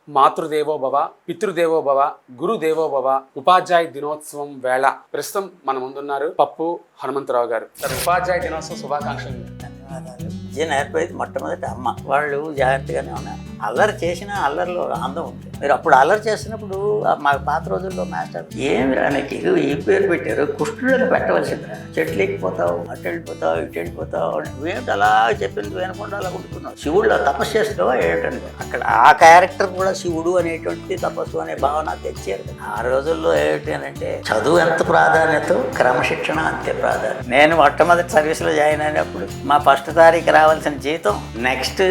మాతృదేవో భవ, పితృదేవో భవ, గురుదేవో భవ ఉపాధ్యాయ దినోత్సవం వేళ ప్రస్తుతం మన ముందున్నారు పప్పు హనుమంతరావు గారు. సార్, ఉపాధ్యాయ దినోత్సవం శుభాకాంక్షలు. ధన్యవాదాలు. విద్య నేర్పేది మొట్టమొదటి అమ్మ. వాళ్ళు జాగ్రత్తగానే ఉన్నారు. అల్లరి చేసిన అల్లరిలో అందం ఉంది. మీరు అప్పుడు అల్లరి చేసినప్పుడు మా పాత రోజుల్లో మాస్టర్ ఏమి రానికి ఈ పేరు పెట్టారు, కుష్ఠులను పెట్టవలసిందిరా, చెట్లు ఎక్కిపోతావు, అటు వెళ్ళిపోతావు, ఇటు వెళ్ళిపోతావు, ఏమిటి అలా చెప్పింది వినకుండా అలా ఉంటున్నావు. శివుడు తపస్సు చేస్తావా ఏంటంటే అక్కడ ఆ క్యారెక్టర్ కూడా శివుడు అనేటువంటి తపస్సు అనే భావన తెచ్చారు. ఆ రోజుల్లో ఏమిటి అని అంటే చదువు ఎంత ప్రాధాన్యత, క్రమశిక్షణ అంతే ప్రాధాన్యత. నేను మొట్టమొదటి సర్వీస్లో జాయిన్ అయినప్పుడు మా ఫస్ట్ తారీఖు రావాల్సిన జీతం నెక్స్ట్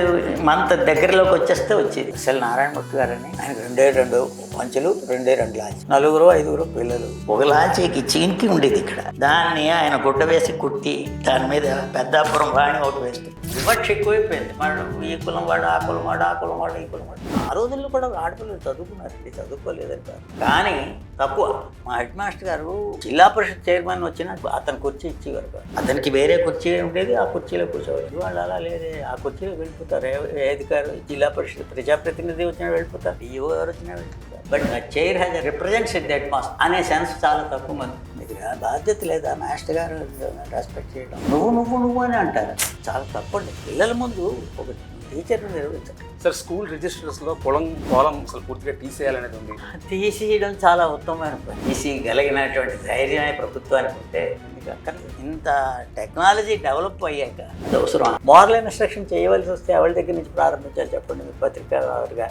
మంత్ దగ్గరలోకి వచ్చేస్తే వచ్చేది. అసలు నారాయణమూర్తి గారని ఆయన 2 పంచులు 2 లాంచ్, 4-5 పిల్లలు. ఒక లాంచీకి చీన్కి ఉండేది ఇక్కడ. దాన్ని ఆయన గుడ్డ వేసి కుట్టి దాని మీద పెద్దాపురం వాణి ఒకటి వేస్తే వివక్ష ఎక్కువైపోయింది. వాళ్ళు ఈ కులం వాడు, ఆ కులం వాడు, ఆ కులం వాడు, ఈ కులం వాడు. ఆ రోజుల్లో కూడా ఆడపిల్లలు చదువుకున్నారండి, చదువుకోలేదని కాదు. కానీ తక్కువ. మా హెడ్ మాస్టర్ గారు జిల్లా పరిషత్ చైర్మన్ వచ్చినా అతను కుర్చీ ఇచ్చేవారు కాదు. అతనికి వేరే కుర్చీ ఉండేది, ఆ కుర్చీలో కూర్చోవాలి. వాళ్ళు అలా లేదే, ఆ కుర్చీలో వెళ్ళిపోతారు. ఏ అధికారి, జిల్లా పరిషత్ ప్రజాప్రతినిధి వచ్చినా వెళ్ళిపోతారు, ఈఓ గారు వచ్చినా వెళ్ళిపోతారు. But chair has represents that mass అనే సెన్స్ చాలా తక్కువ మంది. మీకు బాధ్యత లేదా మాస్టర్ గారు రెస్పెక్ట్ చేయడం, నువ్వు అని అంటారు. చాలా తప్పండి. పిల్లల ముందు ఒక టీచర్ని నిర్వహించాలి. సార్, స్కూల్ రిజిస్టర్స్లో పొలం అసలు పూర్తిగా తీసేయాలనేది ఉంది. తీసేయడం చాలా ఉత్తమమైన పని. తీసేయగలిగినటువంటి ధైర్యమే ప్రభుత్వానికి ఉంటే ఇంత టెక్నాలజీ డెవలప్ అయ్యాక అది అవసరం. మోరల్ ఇన్స్ట్రక్షన్ చేయవలసి వస్తే ఎవరి దగ్గర నుంచి ప్రారంభించాలి చెప్పండి. మీరు పత్రికగా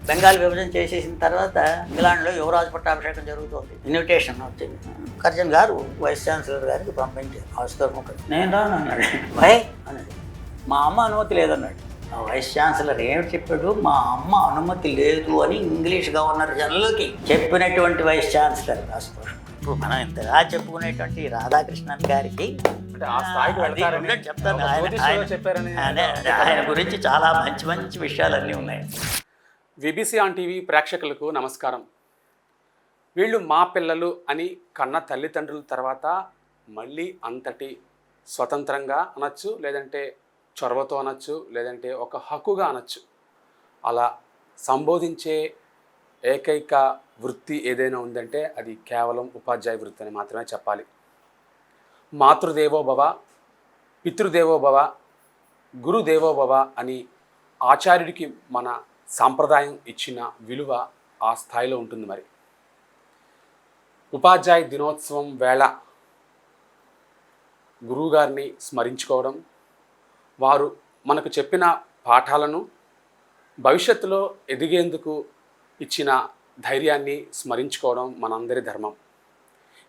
బెంగాల్ విభజన చేసేసిన తర్వాత ఇంగ్లాండ్లో యువరాజు పట్టాభిషేకం జరుగుతుంది. ఇన్విటేషన్ వచ్చింది. కర్జన్ గారు వైస్ ఛాన్సలర్ గారికి పంపించారు. అవసరం నేను రాను అన్నాడు. వై అన్నాడు. మా అమ్మ అనుమతి లేదన్నాడు. ఆ వైస్ ఛాన్సలర్ ఏమిటి చెప్పాడు, మా అమ్మ అనుమతి లేదు అని ఇంగ్లీష్ గవర్నర్ జనరల్కి చెప్పినటువంటి వైస్ ఛాన్సలర్. రాష్ట్రం ఇప్పుడు మనం ఇంతగా చెప్పుకునేటువంటి రాధాకృష్ణన్ గారికి చెప్తాను. ఆయన గురించి చాలా మంచి విషయాలన్నీ ఉన్నాయి. విబిసి ఆన్ టీవీ ప్రేక్షకులకు నమస్కారం. వీళ్ళు మా పిల్లలు అని కన్న తల్లిదండ్రుల తర్వాత మళ్ళీ అంతటి స్వతంత్రంగా అనొచ్చు, లేదంటే చొరవతో అనొచ్చు, లేదంటే ఒక హక్కుగా అనొచ్చు. అలా సంబోధించే ఏకైక వృత్తి ఏదైనా ఉందంటే అది కేవలం ఉపాధ్యాయ వృత్తి అని మాత్రమే చెప్పాలి. మాతృదేవో భవ, పితృదేవో భవ, గురుదేవో భవ అని ఆచార్యుడికి మన సాంప్రదాయం ఇచ్చిన విలువ ఆ స్థాయిలో ఉంటుంది. మరి ఉపాధ్యాయ దినోత్సవం వేళ గురువుగారిని స్మరించుకోవడం, వారు మనకు చెప్పిన పాఠాలను భవిష్యత్తులో ఎదిగేందుకు ఇచ్చిన ధైర్యాన్ని స్మరించుకోవడం మనందరి ధర్మం.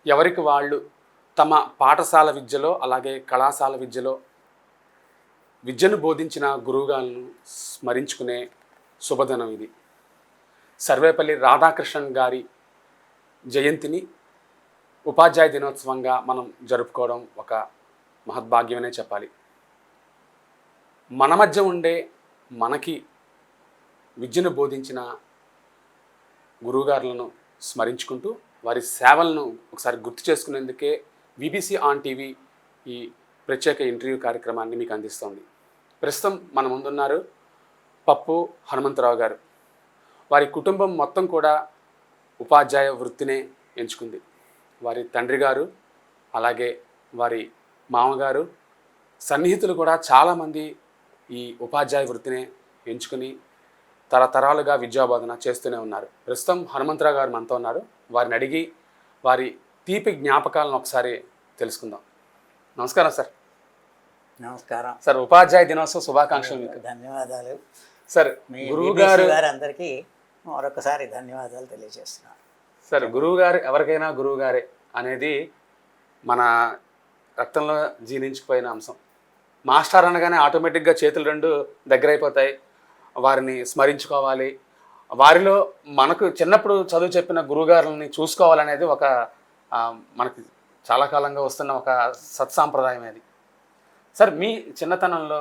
ఎవరికి వాళ్ళు తమ పాఠశాల విద్యలో అలాగే కళాశాల విద్యలో విద్యను బోధించిన గురువుగారులను స్మరించుకునే శుభదినం ఇది. సర్వేపల్లి రాధాకృష్ణన్ గారి జయంతిని ఉపాధ్యాయ దినోత్సవంగా మనం జరుపుకోవడం ఒక మహద్భాగ్యమనే చెప్పాలి. మన మధ్య ఉండే మనకి విద్యను బోధించిన గురువుగారులను స్మరించుకుంటూ వారి సేవలను ఒకసారి గుర్తు చేసుకునేందుకే విబిసి ఆన్ టీవీ ఈ ప్రత్యేక ఇంటర్వ్యూ కార్యక్రమాన్ని మీకు అందిస్తోంది. ప్రస్తుతం మన ముందున్నారు పప్పు హనుమంతరావు గారు. వారి కుటుంబం మొత్తం కూడా ఉపాధ్యాయ వృత్తినే ఎంచుకుంది. వారి తండ్రి గారు అలాగే వారి మామగారు సన్నిహితులు కూడా చాలామంది ఈ ఉపాధ్యాయ వృత్తినే ఎంచుకుని తరతరాలుగా విద్యాబోధన చేస్తూనే ఉన్నారు. ప్రస్తుతం హనుమంతరావు గారు మనతో ఉన్నారు. వారిని అడిగి వారి తీపి జ్ఞాపకాలను ఒకసారి తెలుసుకుందాం. నమస్కారం సార్. నమస్కారం సార్. ఉపాధ్యాయ దినోత్సవ శుభాకాంక్షలు మీకు. ధన్యవాదాలు సార్. గురువు గారు అందరికీ మరొకసారి ధన్యవాదాలు తెలియజేస్తున్నాను. సార్, గురువు గారు ఎవరికైనా గురువు గారే అనేది మన రక్తంలో జీర్ణించుకుపోయిన అంశం. మాస్టర్ అనగానే ఆటోమేటిక్గా చేతులు 2 దగ్గర అయిపోతాయి. వారిని స్మరించుకోవాలి. వారిలో మనకు చిన్నప్పుడు చదువు చెప్పిన గురువుగారులని చూసుకోవాలనేది ఒక మనకి చాలా కాలంగా వస్తున్న ఒక సత్సాంప్రదాయం అది. సార్, మీ చిన్నతనంలో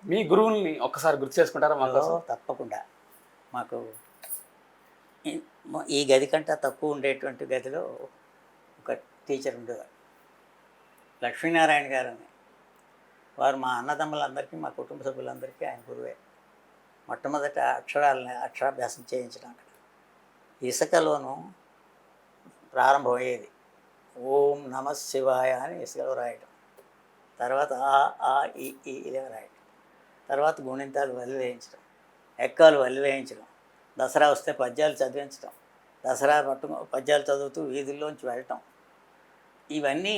మీ గురువుల్ని ఒక్కసారి గుర్తు చేసుకుంటారా మనలో? తప్పకుండా. మాకు ఈ గది కంటే తక్కువ ఉండేటువంటి గదిలో ఒక టీచర్ ఉండేవారు, లక్ష్మీనారాయణ గారు అని. వారు మా అన్నదమ్ములందరికీ, మా కుటుంబ సభ్యులందరికీ ఆయన గురువే. మొట్టమొదట అక్షరాభ్యాసం చేయించడం అక్కడ ఇసుకలోనూ ప్రారంభమయ్యేది. ఓం నమ శివాయ అని ఇసుకలో రాయటం, తర్వాత ఆ ఈ ఇలా రాయటం, తర్వాత గుణింతాలు వదిలేయించడం, ఎక్కాలు వదిలేయించడం, దసరా వస్తే పద్యాలు చదివించడం, దసరా పద్యాలు చదువుతూ వీధుల్లోంచి వెళ్ళటం, ఇవన్నీ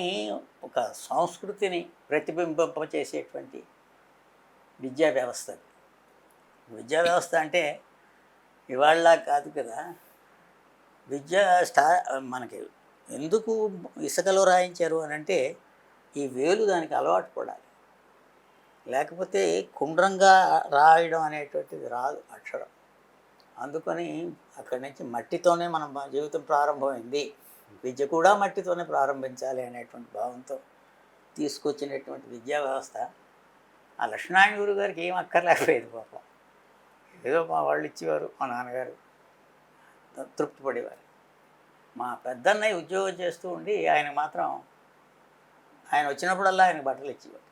ఒక సంస్కృతిని ప్రతిబింబింపచేసేటువంటి విద్యా వ్యవస్థ. విద్యా వ్యవస్థ అంటే ఇవాళ కాదు కదా. విద్యా మనకి ఎందుకు ఇసుకలో రాయించారు అని అంటే ఈ వేలు దానికి అలవాటు పడాలి, లేకపోతే కుండ్రంగా రాయడం అనేటువంటిది రాదు అక్షరం. అందుకని అక్కడి నుంచి మట్టితోనే మన జీవితం ప్రారంభమైంది, విద్య కూడా మట్టితోనే ప్రారంభించాలి అనేటువంటి భావంతో తీసుకొచ్చినటువంటి విద్యా వ్యవస్థ. ఆ లక్ష్మీనారాయణ గురువు గారికి ఏం అక్కర్లేకపోయేది పాపం, ఏదో మా వాళ్ళు ఇచ్చేవారు, మా నాన్నగారు తృప్తి పడేవారు. మా పెద్దన్నయ్య ఉద్యోగం చేస్తూ ఉండి ఆయన మాత్రం ఆయన వచ్చినప్పుడల్లా ఆయనకు బట్టలు ఇచ్చేవారు,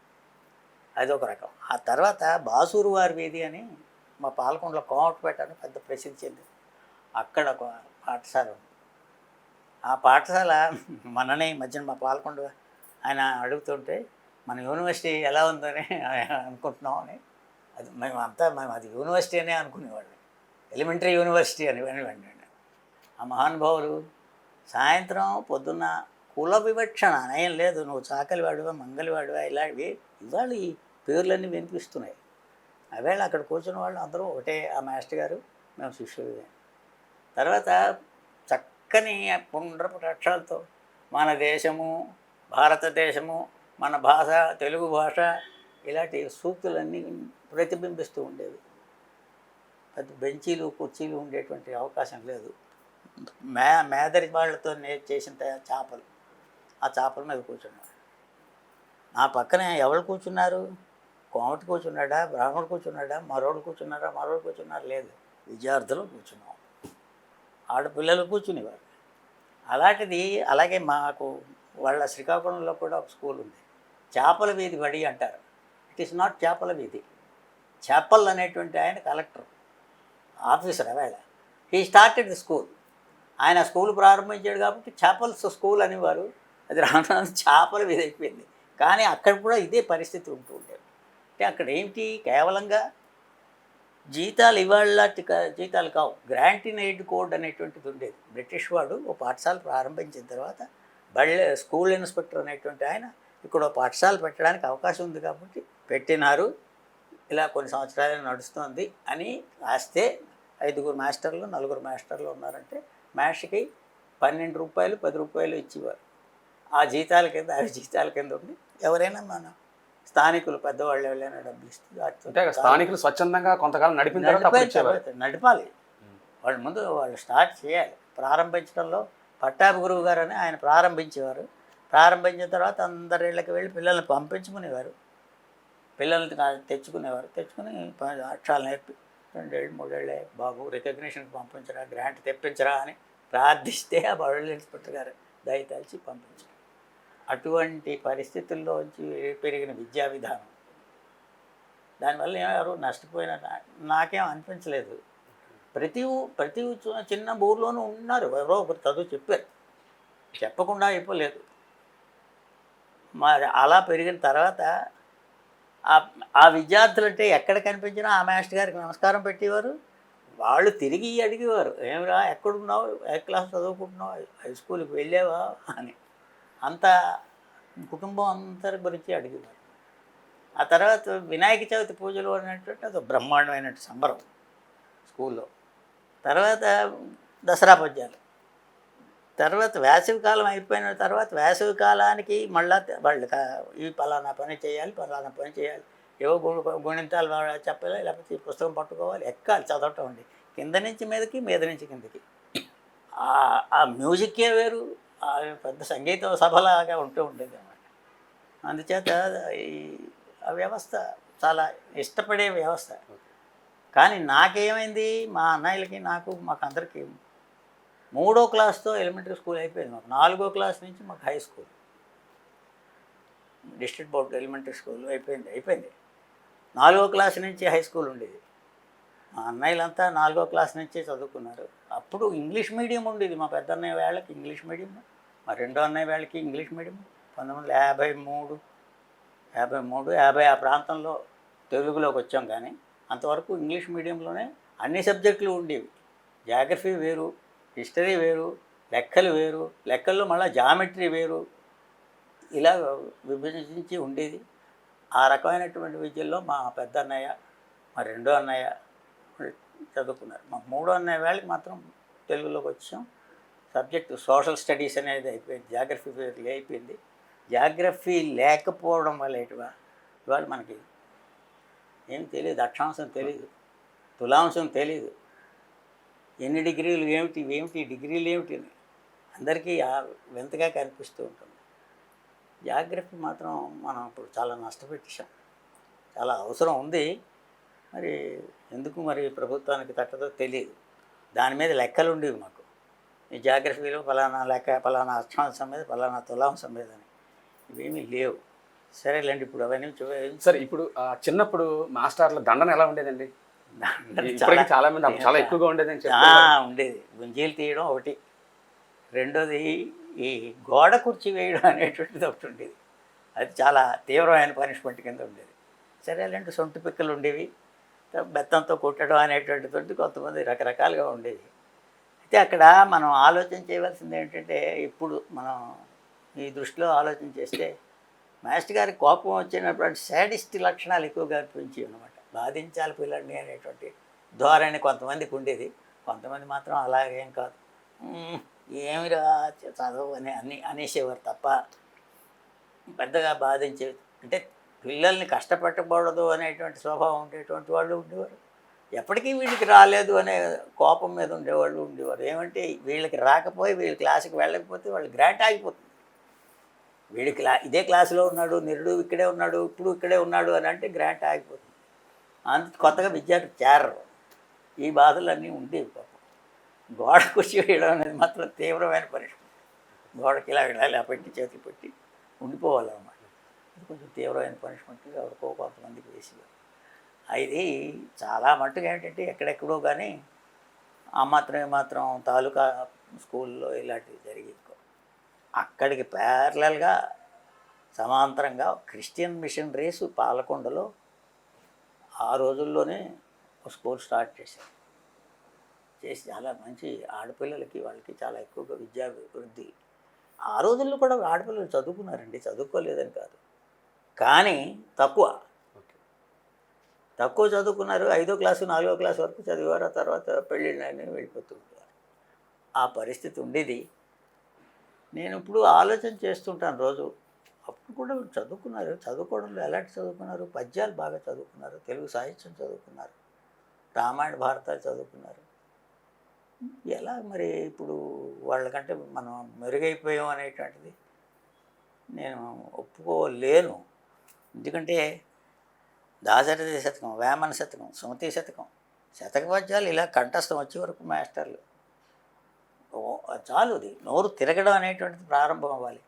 అదొక రకం. ఆ తర్వాత బాసూరు వారి వీధి అని మా పాలకొండలో కోమటిపేట అని పెద్ద ప్రసిద్ధి చెందింది, అక్కడ ఒక పాఠశాల ఉంది. ఆ పాఠశాల మననే మధ్యన మా పాలకొండ ఆయన అడుగుతుంటే మన యూనివర్సిటీ ఎలా ఉందని అనుకుంటున్నామని, అది మేము అది యూనివర్సిటీ అనే అనుకునేవాళ్ళం, ఎలిమెంటరీ యూనివర్సిటీ అని వెంటనే ఆ మహానుభావులు సాయంత్రం పొద్దున్న కుల వివక్షణ అనేం లేదు, నువ్వు చాకలివాడివా మంగలివాడివా ఇలాంటివి ఇవాళ ఈ పేర్లన్నీ వినిపిస్తున్నాయి. అవేళ అక్కడ కూర్చున్న వాళ్ళు అందరూ ఒకటే, ఆ మాస్టర్ గారు మేము శిష్యులు. తర్వాత చక్కని పుండ్రపు అక్షరాలతో మన దేశము, భారతదేశము, మన భాష, తెలుగు భాష ఇలాంటి సూక్తులన్నీ ప్రతిబింబిస్తూ ఉండేవి. పెద్ద బెంచీలు కుర్చీలు ఉండేటువంటి అవకాశం లేదు. మేదరి వాళ్ళతో చేసిన చేపలు, ఆ చేపల మీద కూర్చున్నారు. నా పక్కనే ఎవరు కూర్చున్నారు? కోమటి కూర్చున్నాడా, బ్రాహ్మణుడు కూర్చున్నాడా, మరోడు కూర్చున్నారా లేదు, విద్యార్థులు కూర్చున్నాం, ఆడపిల్లలు కూర్చునేవారు. అలాంటిది అలాగే మాకు వాళ్ళ శ్రీకాకుళంలో కూడా ఒక స్కూల్ ఉంది, చేపల వీధి బడి అంటారు. ఇట్ ఈస్ నాట్ చేపల వీధి. చేపల్ అనేటువంటి ఆయన కలెక్టర్ ఆఫీసర్ అవేళ. He started the school. ఆయన స్కూల్ ప్రారంభించాడు కాబట్టి చేపల్స్ స్కూల్ అనేవారు. అది రాను చేపల వీధి అయిపోయింది. కానీ అక్కడ కూడా ఇదే పరిస్థితి ఉంటూ ఉండేది. అంటే అక్కడ ఏమిటి, కేవలంగా జీతాలు ఇవాళ జీతాలు కావు, గ్రాంట్ ఇన్ ఎయిడ్ కోడ్ అనేటువంటిది ఉండేది. బ్రిటిష్ వాడు ఓ పాఠశాల ప్రారంభించిన తర్వాత స్కూల్ ఇన్స్పెక్టర్ అనేటువంటి ఆయన ఇక్కడ పాఠశాల పెట్టడానికి అవకాశం ఉంది కాబట్టి పెట్టినారు, ఇలా కొన్ని సంవత్సరాలు నడుస్తుంది అని రాస్తే 5 మాస్టర్లు 4 మాస్టర్లు ఉన్నారంటే మాస్టర్కి 12 రూపాయలు 10 రూపాయలు ఇచ్చేవారు. ఆ జీతాల కింద అవి జీతాల కింద ఉండి ఎవరైనా మన స్థానికులు పెద్దవాళ్ళు ఎవరైనా డబ్బులు ఇస్తే స్థానికులు స్వచ్ఛందంగా కొంతకాలం నడిపాలి. వాళ్ళు ముందు వాళ్ళు స్టార్ట్ చేయాలి. ప్రారంభించడంలో పట్టాభి గురువు గారు అని ఆయన ప్రారంభించేవారు. ప్రారంభించిన తర్వాత అందరి ఇళ్ళకి వెళ్ళి పిల్లల్ని పంపించుకునేవారు, పిల్లల్ని తెచ్చుకుని అక్షరాలు నేర్పి 2 ఏళ్ళు 3 ఏళ్ళే బాబు రికగ్నిషన్కి పంపించరా, గ్రాంట్ తెప్పించరా అని ప్రార్థిస్తే ఆ బడులు ఇన్స్పెక్టర్ గారు దయతలిచి పంపించారు. అటువంటి పరిస్థితుల్లోంచి పెరిగిన విద్యా విధానం, దానివల్ల ఎవరు నష్టపోయిన నాకేం అనిపించలేదు. ప్రతి చిన్న ఊర్లోనూ ఉన్నారు ఎవరో ఒకరు చదువు చెప్పారు, చెప్పకుండా అయిపోలేదు. మరి అలా పెరిగిన తర్వాత ఆ విద్యార్థులంటే ఎక్కడ కనిపించినా ఆ మాస్టర్ గారికి నమస్కారం పెట్టేవారు. వాళ్ళు తిరిగి అడిగేవారు, ఏమిరా ఎక్కడున్నావు, ఏ క్లాస్ చదువుకుంటున్నావు, హై స్కూల్కి వెళ్ళావా అని. అంత కుటుంబం అందరి గురించి అడిగేవారు. ఆ తర్వాత వినాయక చవితి పూజలు అనేటువంటి అది బ్రహ్మాండమైన సంబరం స్కూల్లో. తర్వాత దసరా పద్యాలు, తర్వాత వేసవి కాలం అయిపోయిన తర్వాత వేసవి కాలానికి మళ్ళీ వాళ్ళు ఈ పలానా పని చేయాలి, ఏవో గుణింతాలు చెప్పాలి, లేకపోతే ఈ పుస్తకం పట్టుకోవాలి, ఎక్కాలి, చదవటం అండి. కింద నుంచి మీదకి, మీద నుంచి కిందకి. ఆ మ్యూజిక్కే వేరు, పెద్ద సంగీత సభలాగా ఉంటూ ఉండేది అన్నమాట. అందుచేత ఆ వ్యవస్థ చాలా ఇష్టపడే వ్యవస్థ. కానీ నాకేమైంది, మా అన్నయ్యలకి మాకు అందరికీ 3వ క్లాస్తో ఎలిమెంటరీ స్కూల్ అయిపోయింది. మాకు 4వ క్లాస్ నుంచి మాకు high school, district board elementary school అయిపోయింది. 4వ క్లాస్ నుంచి హై స్కూల్ ఉండేది. మా అన్నయ్యలంతా 4వ క్లాస్ నుంచే చదువుకున్నారు. అప్పుడు ఇంగ్లీష్ మీడియం ఉండేది. మా పెద్ద అన్నయ్య వాళ్ళకి ఇంగ్లీష్ మీడియం, మా రెండో అన్నయ్య వాళ్ళకి ఇంగ్లీష్ మీడియం. 1953, 50 ఆ ప్రాంతంలో తెలుగులోకి వచ్చాం. కానీ అంతవరకు ఇంగ్లీష్ మీడియంలోనే అన్ని సబ్జెక్టులు ఉండేవి. జాగ్రఫీ వేరు, హిస్టరీ వేరు, లెక్కలు వేరు, లెక్కల్లో మళ్ళీ జామెట్రీ వేరు, ఇలా విభజించి ఉండేది. ఆ రకమైనటువంటి విద్యల్లో మా పెద్ద అన్నయ్య, మా రెండో అన్నయ్య చదువుకున్నారు. మా మూడో అన్నయ్య వాళ్ళకి మాత్రం తెలుగులోకి వచ్చాం. సబ్జెక్టు సోషల్ స్టడీస్ అనేది అయిపోయింది, జాగ్రఫీ అయిపోయింది. జాగ్రఫీ లేకపోవడం వల్ల ఇవాళ మనకి ఏం తెలియదు, అక్షాంశం తెలియదు, తులాంశం తెలియదు, ఎన్ని డిగ్రీలు ఏమిటి డిగ్రీలు ఏమిటి అని అందరికీ వింతగా కనిపిస్తూ ఉంటుంది. జాగ్రఫీ మాత్రం మనం ఇప్పుడు చాలా నష్టపెట్టేశాం. చాలా అవసరం ఉంది, మరి ఎందుకు మరి ప్రభుత్వానికి తట్టదో తెలియదు. దాని మీద లెక్కలు ఉండేవి మాకు. ఈ జాగ్రఫీలో ఫలానా లెక్క, ఫలానా అక్షాంశం మీద, ఫలానా తులాంశం మీద అని ఇవేమీ లేవు. సరేలేండి, ఇప్పుడు అవన్నీ సరే. ఇప్పుడు చిన్నప్పుడు మాస్టర్ల దండన ఎలా ఉండేదండి? ఇప్పటికీ చాలా మంది చాలా ఎక్కువగా ఉండేదని ఉండేది. గుంజీలు తీయడం ఒకటి, రెండోది ఈ గోడ కుర్చీ వేయడం అనేటువంటిది ఒకటి ఉండేది. అది చాలా తీవ్రమైన పనిష్మెంట్ కింద ఉండేది. సరే అలాంటి సొంటి పిక్కలు ఉండేవి, బెత్తంతో కుట్టడం అనేటువంటిది కొంతమంది రకరకాలుగా ఉండేది. అయితే అక్కడ మనం ఆలోచన చేయవలసింది ఏంటంటే, ఇప్పుడు మనం ఈ దృష్టిలో ఆలోచన చేస్తే మాస్టర్ గారికి కోపం వచ్చినటువంటి శాడిస్ట్ లక్షణాలు ఎక్కువగా అనిపించేవి అనమాట. బాధించాలి పిల్లల్ని అనేటువంటి ధోరణి కొంతమందికి ఉండేది. కొంతమంది మాత్రం అలాగేం కాదు, ఏమిరా చదువు అనేసేవారు తప్ప పెద్దగా బాధించేది. అంటే పిల్లల్ని కష్టపెట్టకూడదు అనేటువంటి స్వభావం ఉండేటువంటి వాళ్ళు ఉండేవారు. ఎప్పటికీ వీళ్ళకి రాలేదు అనే కోపం మీద ఉండేవాళ్ళు ఉండేవారు. ఏమంటే వీళ్ళకి రాకపోయి వీళ్ళ క్లాసుకి వెళ్ళకపోతే వాళ్ళు గ్రాంట్ ఆగిపోతుంది. వీడి ఇదే క్లాసులో ఉన్నాడు, నిరుడు ఇక్కడే ఉన్నాడు, ఇప్పుడు ఇక్కడే ఉన్నాడు అని అంటే గ్రాంట్ ఆగిపోతుంది. అంత కొత్తగా విద్యార్థి చేరరు. ఈ బాధలన్నీ ఉండేవి. పాపం గోడ కుర్చీ వేయడం అనేది మాత్రం తీవ్రమైన పనిష్మెంట్. గోడకి ఇలా ఇలా పెట్టి చేతులు పెట్టి ఉండిపోవాలన్నమాట. ఇది కొంచెం తీవ్రమైన పనిష్మెంట్. ఎవరికో కొంతమందికి వేసేవారు. అది చాలా మట్టుగా ఏంటంటే ఎక్కడెక్కడో కానీ ఆ మాత్రం తాలూకా స్కూల్లో ఇలాంటివి జరిగేది. అక్కడికి ప్యారలల్గా సమాంతరంగా క్రిస్టియన్ మిషనరీస్ పాలకొండలో ఆ రోజుల్లోనే ఒక స్కూల్ స్టార్ట్ చేసి చాలా మంచి ఆడపిల్లలకి వాళ్ళకి చాలా ఎక్కువగా విద్యాభివృద్ధి. ఆ రోజుల్లో కూడా ఆడపిల్లలు చదువుకున్నారండి, చదువుకోలేదని కాదు, కానీ తక్కువ చదువుకున్నారు. 5వ క్లాసు 4వ క్లాసు వరకు చదివారు. ఆ తర్వాత పెళ్ళిళ్ళని వెళ్ళిపోతూ ఉంటారు. ఆ పరిస్థితి ఉండేది. నేను ఇప్పుడు ఆలోచన చేస్తుంటాను రోజు. అప్పుడు కూడా చదువుకున్నారు. చదువుకోవడంలో ఎలాంటి చదువుకున్నారు? పద్యాలు బాగా చదువుకున్నారు, తెలుగు సాహిత్యం చదువుకున్నారు, రామాయణ భారతాలు చదువుకున్నారు. ఎలా మరి ఇప్పుడు వాళ్ళకంటే మనం మెరుగైపోయాం అనేటువంటిది నేను ఒప్పుకోలేను. ఎందుకంటే దాశరథి శతకం, వేమన శతకం, సుమతి శతకం, శతక పద్యాలు ఇలా కంఠస్థం వచ్చే వరకు మాస్టర్లు చాలు. అది నోరు తిరగడం అనేటువంటిది ప్రారంభం అవ్వాలి.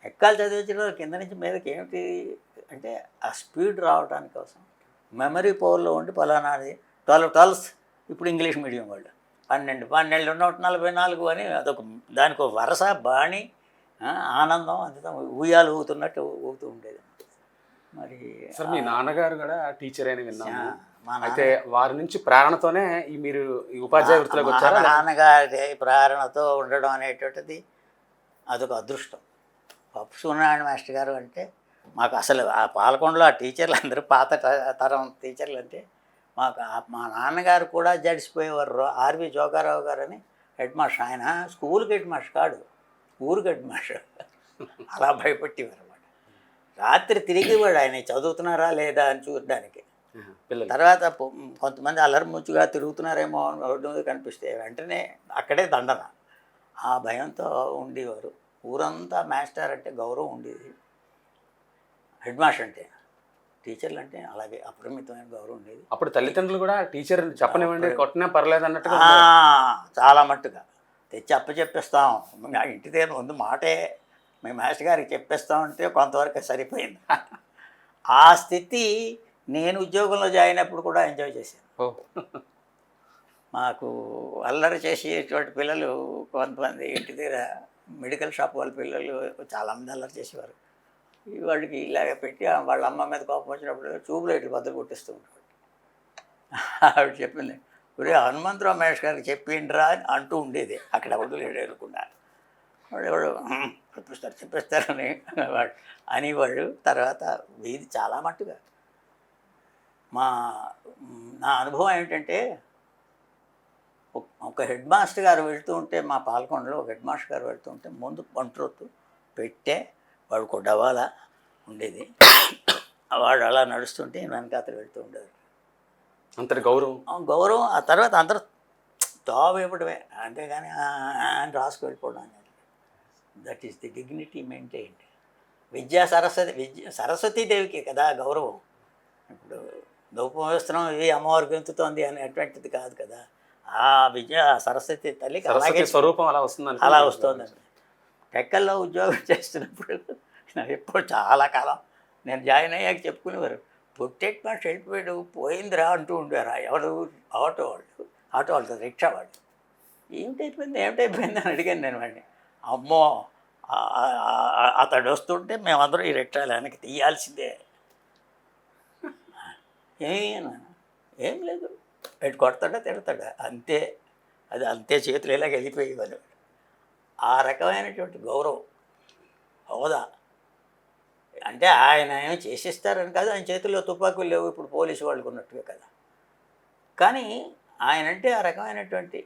ఎక్కాలు చదివించడం కింద నుంచి మీదకి ఏమిటి అంటే ఆ స్పీడ్ రావడానికి కోసం మెమరీ పవర్లో ఉండి పలానాది 12 ఇప్పుడు ఇంగ్లీష్ మీడియం వాళ్ళు 12 144 అని అదొక దానికి ఒక వరస బాణి ఆనందం అంతా ఊయాలు ఊగుతున్నట్టు ఊగుతూ ఉండేది. మరి సార్ మీ నాన్నగారు కూడా టీచర్ అని విన్నాను. అయితే వారి నుంచి ప్రేరణతోనే మీరు ఈ ఉపాధ్యాయ వృత్తిలోకి వచ్చారా? నాన్నగారి ప్రేరణతో ఉండడం అనేటువంటిది అదొక అదృష్టం. పప్పు సూర్యనారాయణ మాస్టర్ గారు అంటే మాకు అసలు ఆ పాలకొండలో ఆ టీచర్లు అందరూ పాత తరం టీచర్లు అంటే మాకు మా నాన్నగారు కూడా జడిసిపోయేవారు. ఆర్వి జోగారావు గారు అని హెడ్ మాస్టర్. ఆయన స్కూల్కి హెడ్ మాస్టర్ కాడు, ఊరికి హెడ్ మాస్టర్. అలా భయపెట్టేవారు అన్నమాట. రాత్రి తిరిగేవాడు ఆయన చదువుతున్నారా లేదా అని చూడడానికి. తర్వాత కొంతమంది అల్లరిముచ్చుగా తిరుగుతున్నారేమో రోడ్డు మీద కనిపిస్తే వెంటనే అక్కడే దండన. ఆ భయంతో ఉండేవారు. ఊరంతా మాస్టర్ అంటే గౌరవం ఉండేది. హెడ్ మాస్టర్ అంటే, టీచర్లు అంటే అలాగే అపరిమితమైన గౌరవం ఉండేది. అప్పుడు తల్లిదండ్రులు కూడా టీచర్ చెప్పనివ్వండి, కొట్టినా పర్లేదు అన్నట్టుగా చాలా మట్టుగా తెచ్చి అప్పచెప్పేస్తాం. ఇంటి దగ్గర ముందు మాటే మీ మాస్టర్ గారికి చెప్పేస్తామంటే కొంతవరకు సరిపోయింది. ఆ స్థితి నేను ఉద్యోగంలో జాయిన్ అయినప్పుడు కూడా ఎంజాయ్ చేశాను. మాకు అల్లరి చేసేటువంటి పిల్లలు కొంతమంది ఇంటి దగ్గర మెడికల్ షాప్ వాళ్ళ పిల్లలు చాలామంది అల్లరి చేసేవారు. వాడికి ఇలాగ పెట్టి వాళ్ళ అమ్మ మీద కోపం వచ్చినప్పుడు ట్యూబ్ లైట్లు బద్దలు కొట్టిస్తూ ఉంటాడు. ఆవిడ చెప్పింది, ఒరే హనుమంతరావు మహేష్ గారికి చెప్పిండ్రా అని అంటూ ఉండేది. అక్కడ వదిలేడు అనుకున్నా. వాడు చెప్పేస్తారని వాడు అనేవాళ్ళు. తర్వాత వీధి చాలా మట్టుగా నా అనుభవం ఏమిటంటే, ఒక హెడ్ మాస్టర్ గారు వెళ్తూ ఉంటే, మా పాల్కొండలో ఒక హెడ్ మాస్టర్ గారు వెళ్తూ ఉంటే ముందు పంట్రొత్తు పెట్టే వాడికి ఒక డవాలా ఉండేది. వాడు అలా నడుస్తుంటే వెనకాతలు వెళ్తూ ఉండేది. అంతటి గౌరవం. ఆ తర్వాత అందరూ తావు ఇవ్వడమే, అంతేగాని అని రాసుకు వెళ్ళిపోవడం అనేది. That is the dignity maintained. సరస్వతీదేవికి కదా గౌరవం. ఇప్పుడు ధూపం వేస్తున్నాం, ఇది అమ్మవారికి ఎంతుతోంది అనేటువంటిది కాదు కదా. ఆ సరస్వతి తల్లికి అలాగే స్వరూపం అలా వస్తుందండి. టెక్కల్లో ఉద్యోగం చేస్తున్నప్పుడు ఎప్పుడు చాలా కాలం నేను జాయిన్ అయ్యాక చెప్పుకునేవారు, పొట్టెట్ మాట వెళ్ళిపోయాడు పోయిందిరా అంటూ ఉండేవారు. ఎవరు? ఆటో వాళ్ళు రిక్షా వాళ్ళు. ఏమిటైపోయింది అని అడిగాను నేను వాడిని. అమ్మో అతడు వస్తుంటే మేమందరం ఈ రిక్షాలు వెనక్కి తీయాల్సిందే. ఏం లేదు, ఎటు కొడతాడా తిడతాడా అంతే, అది అంతే, చేతులు ఇలాగ వెళ్ళిపోయేవాళ్ళు. ఆ రకమైనటువంటి గౌరవం, హోదా. అంటే ఆయన ఏమి చేసిస్తారని కాదు, ఆయన చేతుల్లో తుపాకులు లేవు ఇప్పుడు పోలీసు వాళ్ళకు ఉన్నట్టుగా కదా. కానీ ఆయన అంటే ఆ రకమైనటువంటి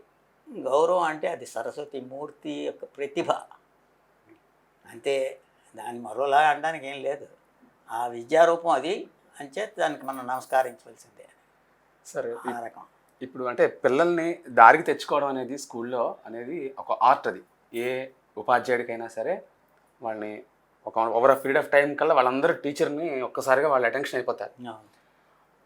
గౌరవం, అంటే అది సరస్వతి మూర్తి యొక్క ప్రతిభ అంతే. దాన్ని మరోలా అనడానికి ఏం లేదు. ఆ విద్యారూపం అది, అంచేత దానికి మనం నమస్కరించవలసిందే. సరే, ఆ రకం. ఇప్పుడు అంటే పిల్లల్ని దారికి తెచ్చుకోవడం అనేది స్కూల్లో అనేది ఒక ఆర్ట్. అది ఏ ఉపాధ్యాయుడికైనా సరే వాళ్ళని ఒక ఓవర్ పీరియడ్ ఆఫ్ టైం కల్లా వాళ్ళందరూ టీచర్ని ఒక్కసారిగా వాళ్ళు అటెన్షన్ అయిపోతారు.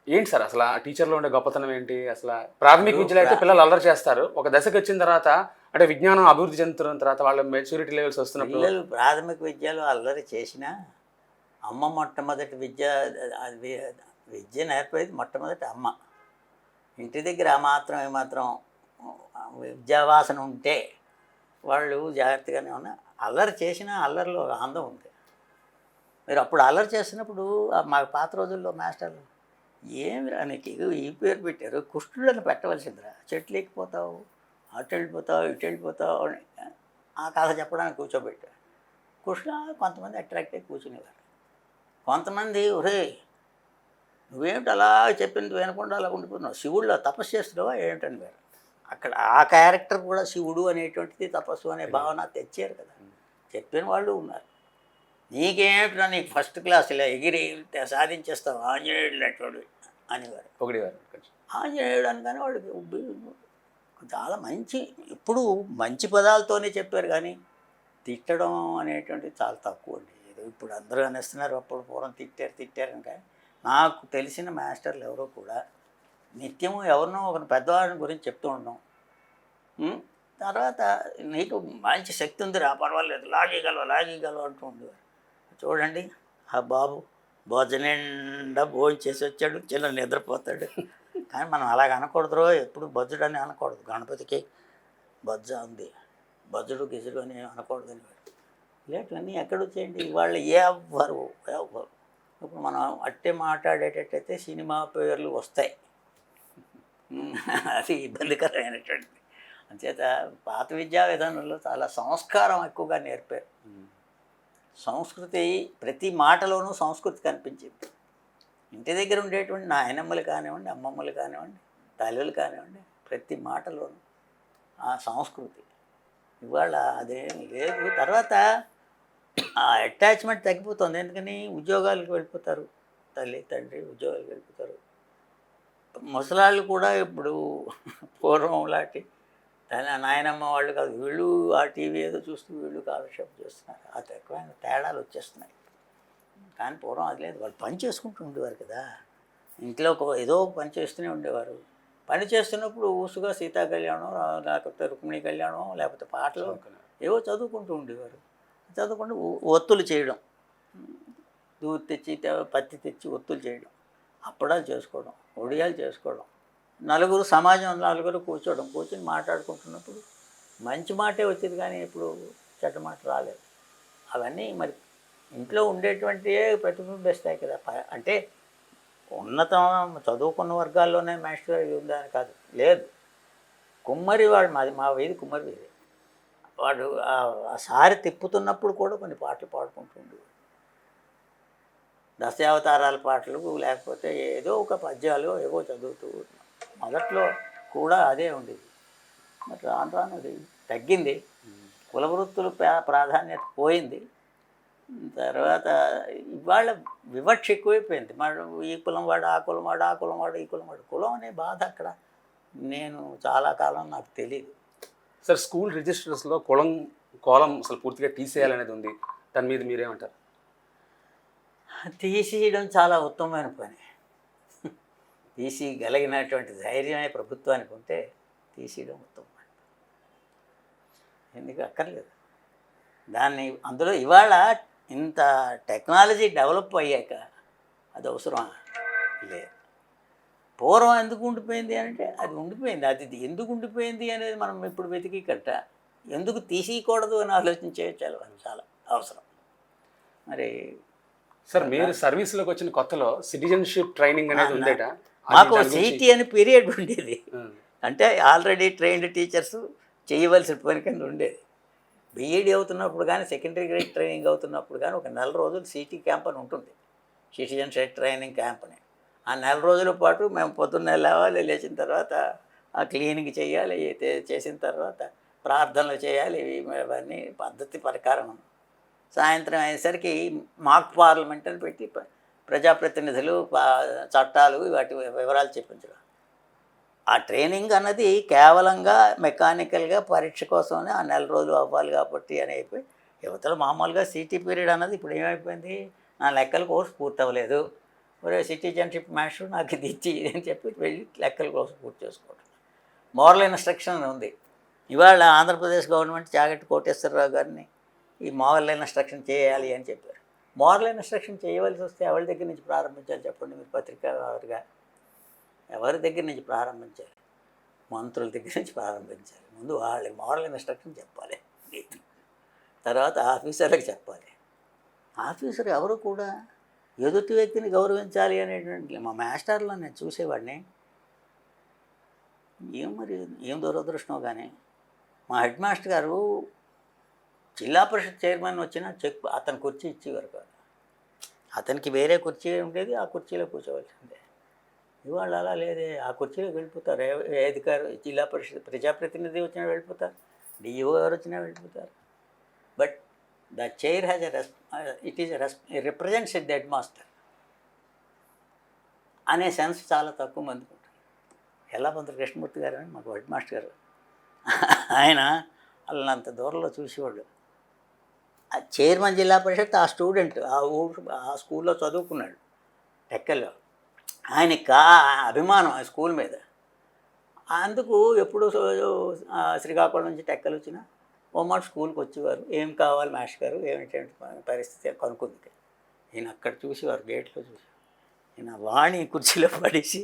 ఏంటి సార్ అసలు ఆ టీచర్లో ఉండే గొప్పతనం ఏంటి? అసలు ప్రాథమిక విద్యలో అయితే పిల్లలు అల్లరి చేస్తారు, ఒక దశకు వచ్చిన తర్వాత అంటే విజ్ఞానం అభివృద్ధి చెందుతున్న తర్వాత వాళ్ళ మెచ్యూరిటీ లెవెల్స్ వస్తున్నప్పుడు పిల్లలు ప్రాథమిక విద్యలో అల్లరి చేసినా అమ్మ మొట్టమొదటి విద్య నేర్పేది మొట్టమొదటి అమ్మ. ఇంటి దగ్గర ఏమాత్రం విద్యావాసన ఉంటే వాళ్ళు జాగ్రత్తగానే ఉన్నా. అల్లరి చేసినా అల్లరిలో ఆనందం ఉంది. మీరు అప్పుడు అల్లరి చేసినప్పుడు మా పాత రోజుల్లో మాస్టర్లు, ఏమిరా నీకు ఈ పేరు పెట్టారు, కుష్ఠులను పెట్టవలసిందిరా, చెట్లు ఎక్కిపోతావు, అటు వెళ్ళిపోతావు, ఇటు వెళ్ళిపోతావు అని ఆ కథ చెప్పడానికి కూర్చోబెట్టారు. కుష్ఠ కొంతమంది అట్రాక్ట్ అయ్యి కూర్చునేవారు. కొంతమంది, ఒరే నువ్వేమిటి అలా చెప్పింది వినకుండా అలా ఉండిపోతున్నావు, శివుడిలో తపస్సు చేస్తున్నావా ఏమిటని వేరు. అక్కడ ఆ క్యారెక్టర్ కూడా శివుడు అనేటువంటిది తపస్సు అనే భావన తెచ్చారు కదా. చెప్పిన వాళ్ళు ఉన్నారు. నీకేమిట్రా, నీకు ఫస్ట్ క్లాస్ ఇలా ఎగిరి సాధించేస్తావు, ఆంజనేయుడు లాంటి అనేవారు. ఆంజనేయుడు అనగానే వాడికి చాలా మంచి, ఇప్పుడు మంచి పదాలతోనే చెప్పారు కానీ తిట్టడం అనేటువంటిది చాలా తక్కువ అండి. ఏదో ఇప్పుడు అందరూ అనేస్తున్నారు, అప్పుడు పూర్వం తిట్టారు కానీ నాకు తెలిసిన మాస్టర్లు ఎవరో కూడా నిత్యము ఎవరినో ఒక పెద్దవాడిని గురించి చెప్తూ ఉండడం, తర్వాత నీకు మంచి శక్తి ఉందిరా పర్వాలేదు లాగీగలవు అంటూ ఉండేవారు. చూడండి ఆ బాబు భోజనిండా భోజనం చేసి వచ్చాడు, చిన్న నిద్రపోతాడు. కానీ మనం అలాగ అనకూడదు, ఎప్పుడు బొజ్జుడు అని అనకూడదు. గణపతికి బొజ్జ ఉంది, బొజ్జుడు గిజుడు అని అనకూడదు అని. ఇలాంటివన్నీ ఎక్కడొచ్చేయండి ఇవాళ ఎవ్వరు. ఇప్పుడు మనం అట్టే మాట్లాడేటట్టయితే సినిమా పేర్లు వస్తాయి, అది ఇబ్బందికరమైనటువంటిది. అంచేత పాత విద్యా విధానంలో చాలా సంస్కారం ఎక్కువగా నేర్పారు. సంస్కృతి ప్రతి మాటలోనూ సంస్కృతి కనిపించింది. ఇంటి దగ్గర ఉండేటువంటి నాయనమ్మలు కానివ్వండి, అమ్మమ్మలు కానివ్వండి, తల్లులు కానివ్వండి, ప్రతి మాటలోనూ ఆ సంస్కృతి. ఇవాళ అదేం లేదు. తర్వాత ఆ అటాచ్మెంట్ తగ్గిపోతుంది. ఎందుకని ఉద్యోగాలకు వెళ్ళిపోతారు, తల్లి తండ్రి ఉద్యోగాలకు వెళ్ళిపోతారు. ముసలాళ్ళు కూడా ఇప్పుడు పూర్వం లాంటి నాయనమ్మ వాళ్ళు కాదు, వీళ్ళు ఆ టీవీ ఏదో చూస్తూ వీళ్ళు కాలక్షేపం చేస్తున్నారు. ఆ తక్కువైన తేడాలు వచ్చేస్తున్నాయి. కానీ పూర్వం అది లేదు, వాళ్ళు పని చేసుకుంటూ ఉండేవారు కదా. ఇంట్లో ఏదో పని చేస్తూనే ఉండేవారు. పని చేస్తున్నప్పుడు ఊసుగా సీతా కళ్యాణం, లేకపోతే రుక్మిణి కళ్యాణం, లేకపోతే పాటలు ఏవో చదువుకుంటూ ఉండేవారు. చదువుకుంటూ ఒత్తులు చేయడం, దూది తెచ్చి పత్తి తెచ్చి ఒత్తులు చేయడం, అప్పడాలు చేసుకోవడం, ఒడియాలు చేసుకోవడం, నలుగురు కూర్చొని మాట్లాడుకుంటున్నప్పుడు మంచి మాటే వచ్చేది, కానీ ఇప్పుడు చెడ్డ మాట రాలేదు. అవన్నీ మరి ఇంట్లో ఉండేటువంటివే ప్రతిబింబిస్తాయి కదా. అంటే ఉన్నతం చదువుకున్న వర్గాల్లోనే మాస్టర్ ఇది ఉందని కాదు, లేదు. కుమ్మరి వాడు, మా వీధి కుమ్మరి వీధి, వాడు ఆ సారి తిప్పుతున్నప్పుడు కూడా కొన్ని పాటలు పాడుకుంటుండే, దశావతారాల పాటలు, లేకపోతే ఏదో ఒక పద్యాలు ఏవో చదువుతూ. మొదట్లో కూడా అదే ఉండేది. మరి రాను రాను అది తగ్గింది, కులవృత్తులు ప్రాధాన్యత పోయింది. తర్వాత ఇవాళ వివక్ష ఎక్కువైపోయింది. మరి ఈ కులం వాడు, ఆ కులం వాడు, ఆ కులం వాడు, ఈ కులం వాడు. కులం అనే బాధ అక్కడ నేను చాలా కాలం నాకు తెలియదు. సార్, స్కూల్ రిజిస్టర్స్లో కోలం అసలు పూర్తిగా తీసేయాలనేది ఉంది, దాని మీద మీరేమంటారు? తీసేయడం చాలా ఉత్తమమైన పని. తీసిగలిగినటువంటి ధైర్యమే ప్రభుత్వానికి ఉంటే తీసేయడం ఉత్తమమైన పని. ఎందుకు అక్కర్లేదు దాన్ని. అందులో ఇవాళ ఇంత టెక్నాలజీ డెవలప్ అయ్యాక అది అవసరం లేదు. పూర్వం ఎందుకు ఉండిపోయింది అంటే అది ఉండిపోయింది. అది ఎందుకు ఉండిపోయింది అనేది మనం ఇప్పుడు వెతికి కట్ట ఎందుకు తీసేయకూడదు అని ఆలోచించే చాలా అవసరం. మరి సార్, మీరు సర్వీస్లోకి వచ్చిన కొత్తలో సిటిజన్షిప్ ట్రైనింగ్ అనేది ఉందేట? మాకు సిటీ అని పీరియడ్ ఉండేది. అంటే ఆల్రెడీ ట్రైన్డ్ టీచర్స్ చేయవలసిన పని కింద ఉండేది. బీఈడీ అవుతున్నప్పుడు కానీ, సెకండరీ గ్రేడ్ ట్రైనింగ్ అవుతున్నప్పుడు కానీ ఒక 4 రోజులు సిటీ క్యాంప్ అని ఉంటుంది, సిటిజన్షిప్ ట్రైనింగ్ క్యాంప్ అని. ఆ 4 రోజుల పాటు మేము పొద్దున్నే లేవాలి, లేచిన తర్వాత ఆ క్లీనింగ్ చేయాలి, చేసిన తర్వాత ప్రార్థనలు చేయాలి. ఇవన్నీ పద్ధతి ప్రకారం. సాయంత్రం అయ్యేసరికి మాక్ పార్లమెంట్ అని పెట్టి ప్రజాప్రతినిధులు, చట్టాలు, వాటి వివరాలు చెప్పించడం. ఆ ట్రైనింగ్ అన్నది కేవలంగా మెకానికల్గా పరీక్ష కోసమని ఆ 4 రోజులు అవ్వాలి కాబట్టి అని అయిపోయి, యువతలు మామూలుగా సిటీ పీరియడ్ అన్నది ఇప్పుడు ఏమైపోయింది, నా లెక్కల కోర్సు పూర్తి అవ్వలేదు, ఒరే సిటిజన్షిప్ మాస్టర్ నాకు ఇది ఇచ్చి అని చెప్పి వెళ్ళి లెక్కల కోర్సు పూర్తి చేసుకోవడం. మోరల్ ఇన్స్ట్రక్షన్ ఉంది. ఇవాళ ఆంధ్రప్రదేశ్ గవర్నమెంట్ చాగంటి కోటేశ్వరరావు గారిని ఈ మోరల్ ఇన్స్ట్రక్షన్ చేయాలి అని చెప్పారు. మోరల్ ఇన్స్ట్రక్షన్ చేయవలసి వస్తే ఎవరి దగ్గర నుంచి ప్రారంభించాలి చెప్పండి మీరు? పత్రికాగా ఎవరి దగ్గర నుంచి ప్రారంభించాలి? మంత్రుల దగ్గర నుంచి ప్రారంభించాలి. ముందు వాళ్ళకి మోరల్ ఇన్స్ట్రక్షన్ చెప్పాలి, తర్వాత ఆఫీసర్లకు చెప్పాలి. ఆఫీసర్ ఎవరు కూడా ఎదుటి వ్యక్తిని గౌరవించాలి అనేటువంటి మా మాస్టర్లో నేను చూసేవాడిని. ఏం దురదృష్టం కానీ మా హెడ్ మాస్టర్ గారు జిల్లా పరిషత్ చైర్మన్ వచ్చినా అతని కుర్చీ ఇచ్చేవారు కాదు. అతనికి వేరే కుర్చీ ఉండేది, ఆ కుర్చీలో కూర్చోవలసిందే. ఇవాళ అలా లేదే, ఆ కుర్చీలోకి వెళ్ళిపోతారు. ఏ అధికారు, జిల్లా పరిషత్ ప్రజాప్రతినిధి వచ్చినా వెళ్ళిపోతారు, డిఈఓ గారు వచ్చినా వెళ్ళిపోతారు. But the chair has represents the head master అనే సెన్స్ చాలా తక్కువ మందికి ఉంటుంది. ఎల్లాపంతుల కృష్ణమూర్తి గారు అని మాకు హెడ్ మాస్టర్ గారు, ఆయన వాళ్ళని అంత దూరంలో చూసేవాళ్ళు. ఆ చైర్మన్ జిల్లా పరిషత్ ఆ స్టూడెంట్ ఆ స్కూల్లో చదువుకున్నాడు టెక్కల్లో. ఆయనకి అభిమానం ఆ స్కూల్ మీద. అందుకు ఎప్పుడు శ్రీకాకుళం నుంచి టెక్కలు వచ్చినా ఓ మాట స్కూల్కి వచ్చేవారు. ఏం కావాలి మాస్టర్ గారు, ఏమిటి పరిస్థితి కనుక్కుంది. ఈయన అక్కడ చూసేవారు, గేట్లో చూసేవారు. ఈయన వాణి కుర్చీలో పడేసి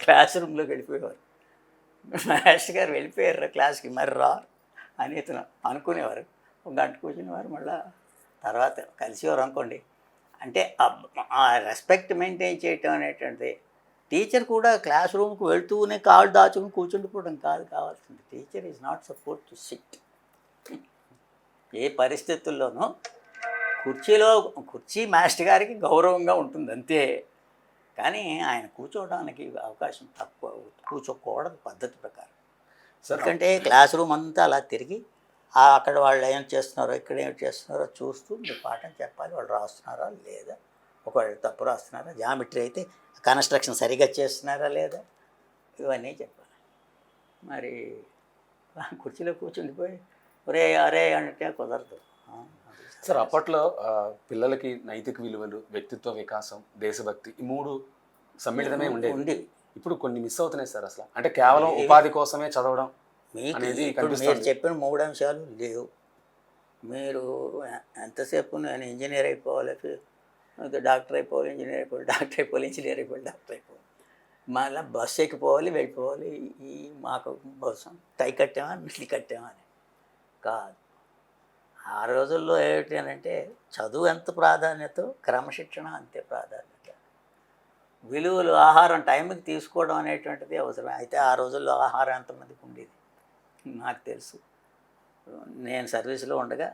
క్లాస్ రూమ్లోకి వెళ్ళిపోయేవారు. మాస్టర్ గారు వెళ్ళిపోయారు క్లాస్కి, మరి రా అని ఇతను అనుకునేవారు. ఒక గంట కూర్చునేవారు, మళ్ళీ తర్వాత కలిసేవారు అనుకోండి. అంటే ఆ రెస్పెక్ట్ మెయింటైన్ చేయటం అనేటువంటిది. టీచర్ కూడా క్లాస్ రూమ్కి వెళ్తూనే కాళ్ళు దాచుకుని కూర్చుండిపోవడం కాదు కావాల్సింది. Teacher is not support to sit. ఏ పరిస్థితుల్లోనూ కుర్చీ మాస్టర్ గారికి గౌరవంగా ఉంటుంది అంతే, కానీ ఆయన కూర్చోవడానికి అవకాశం తక్కువ, కూర్చోకూడదు పద్ధతి ప్రకారం. ఎందుకంటే క్లాస్ రూమ్ అంతా అలా తిరిగి అక్కడ వాళ్ళు ఏం చేస్తున్నారో, ఇక్కడ ఏం చేస్తున్నారో చూస్తూ మీరు పాఠం చెప్పాలి. వాళ్ళు రాస్తున్నారా లేదా, ఒకవేళ తప్పు రాస్తున్నారా, జామెట్రీ అయితే కన్స్ట్రక్షన్ సరిగ్గా చేస్తున్నారా లేదా, ఇవన్నీ చెప్పాలి. మరి కుర్చీలో కూర్చుండిపోయి ఒరే అరే అంటే కుదరదు. సార్, అప్పట్లో పిల్లలకి నైతిక విలువలు, వ్యక్తిత్వ వికాసం, దేశభక్తి ఈ 3 సమ్మిళితమే ఉండేది. ఇప్పుడు కొన్ని మిస్ అవుతున్నాయి సార్ అసలు. అంటే కేవలం ఉపాధి కోసమే చదవడం అనేది మీరు చెప్పిన 3 అంశాలు లేవు. మీరు ఎంతసేపు నేను ఇంజనీర్ అయిపోవాలి, డాక్టర్ అయిపోవాలి, ఇంజనీర్ అయిపోవాలి, డాక్టర్ అయిపోవాలి, ఇంజనీర్ అయిపోవాలి, డాక్టర్ అయిపోవాలి. మళ్ళీ బస్సు ఎక్కిపోవాలి వెళ్ళిపోవాలి. ఈ మాకు కోసం టై కట్టామా మిట్లు కట్టామా అని కాదు. ఆ రోజుల్లో ఏమిటి అని అంటే చదువు ఎంత ప్రాధాన్యత, క్రమశిక్షణ అంతే ప్రాధాన్యత. విలువలు, ఆహారం టైంకి తీసుకోవడం అనేటువంటిది అవసరం. అయితే ఆ రోజుల్లో ఆహారం ఎంతమందికి ఉండేది నాకు తెలుసు. నేను సర్వీస్లో ఉండగా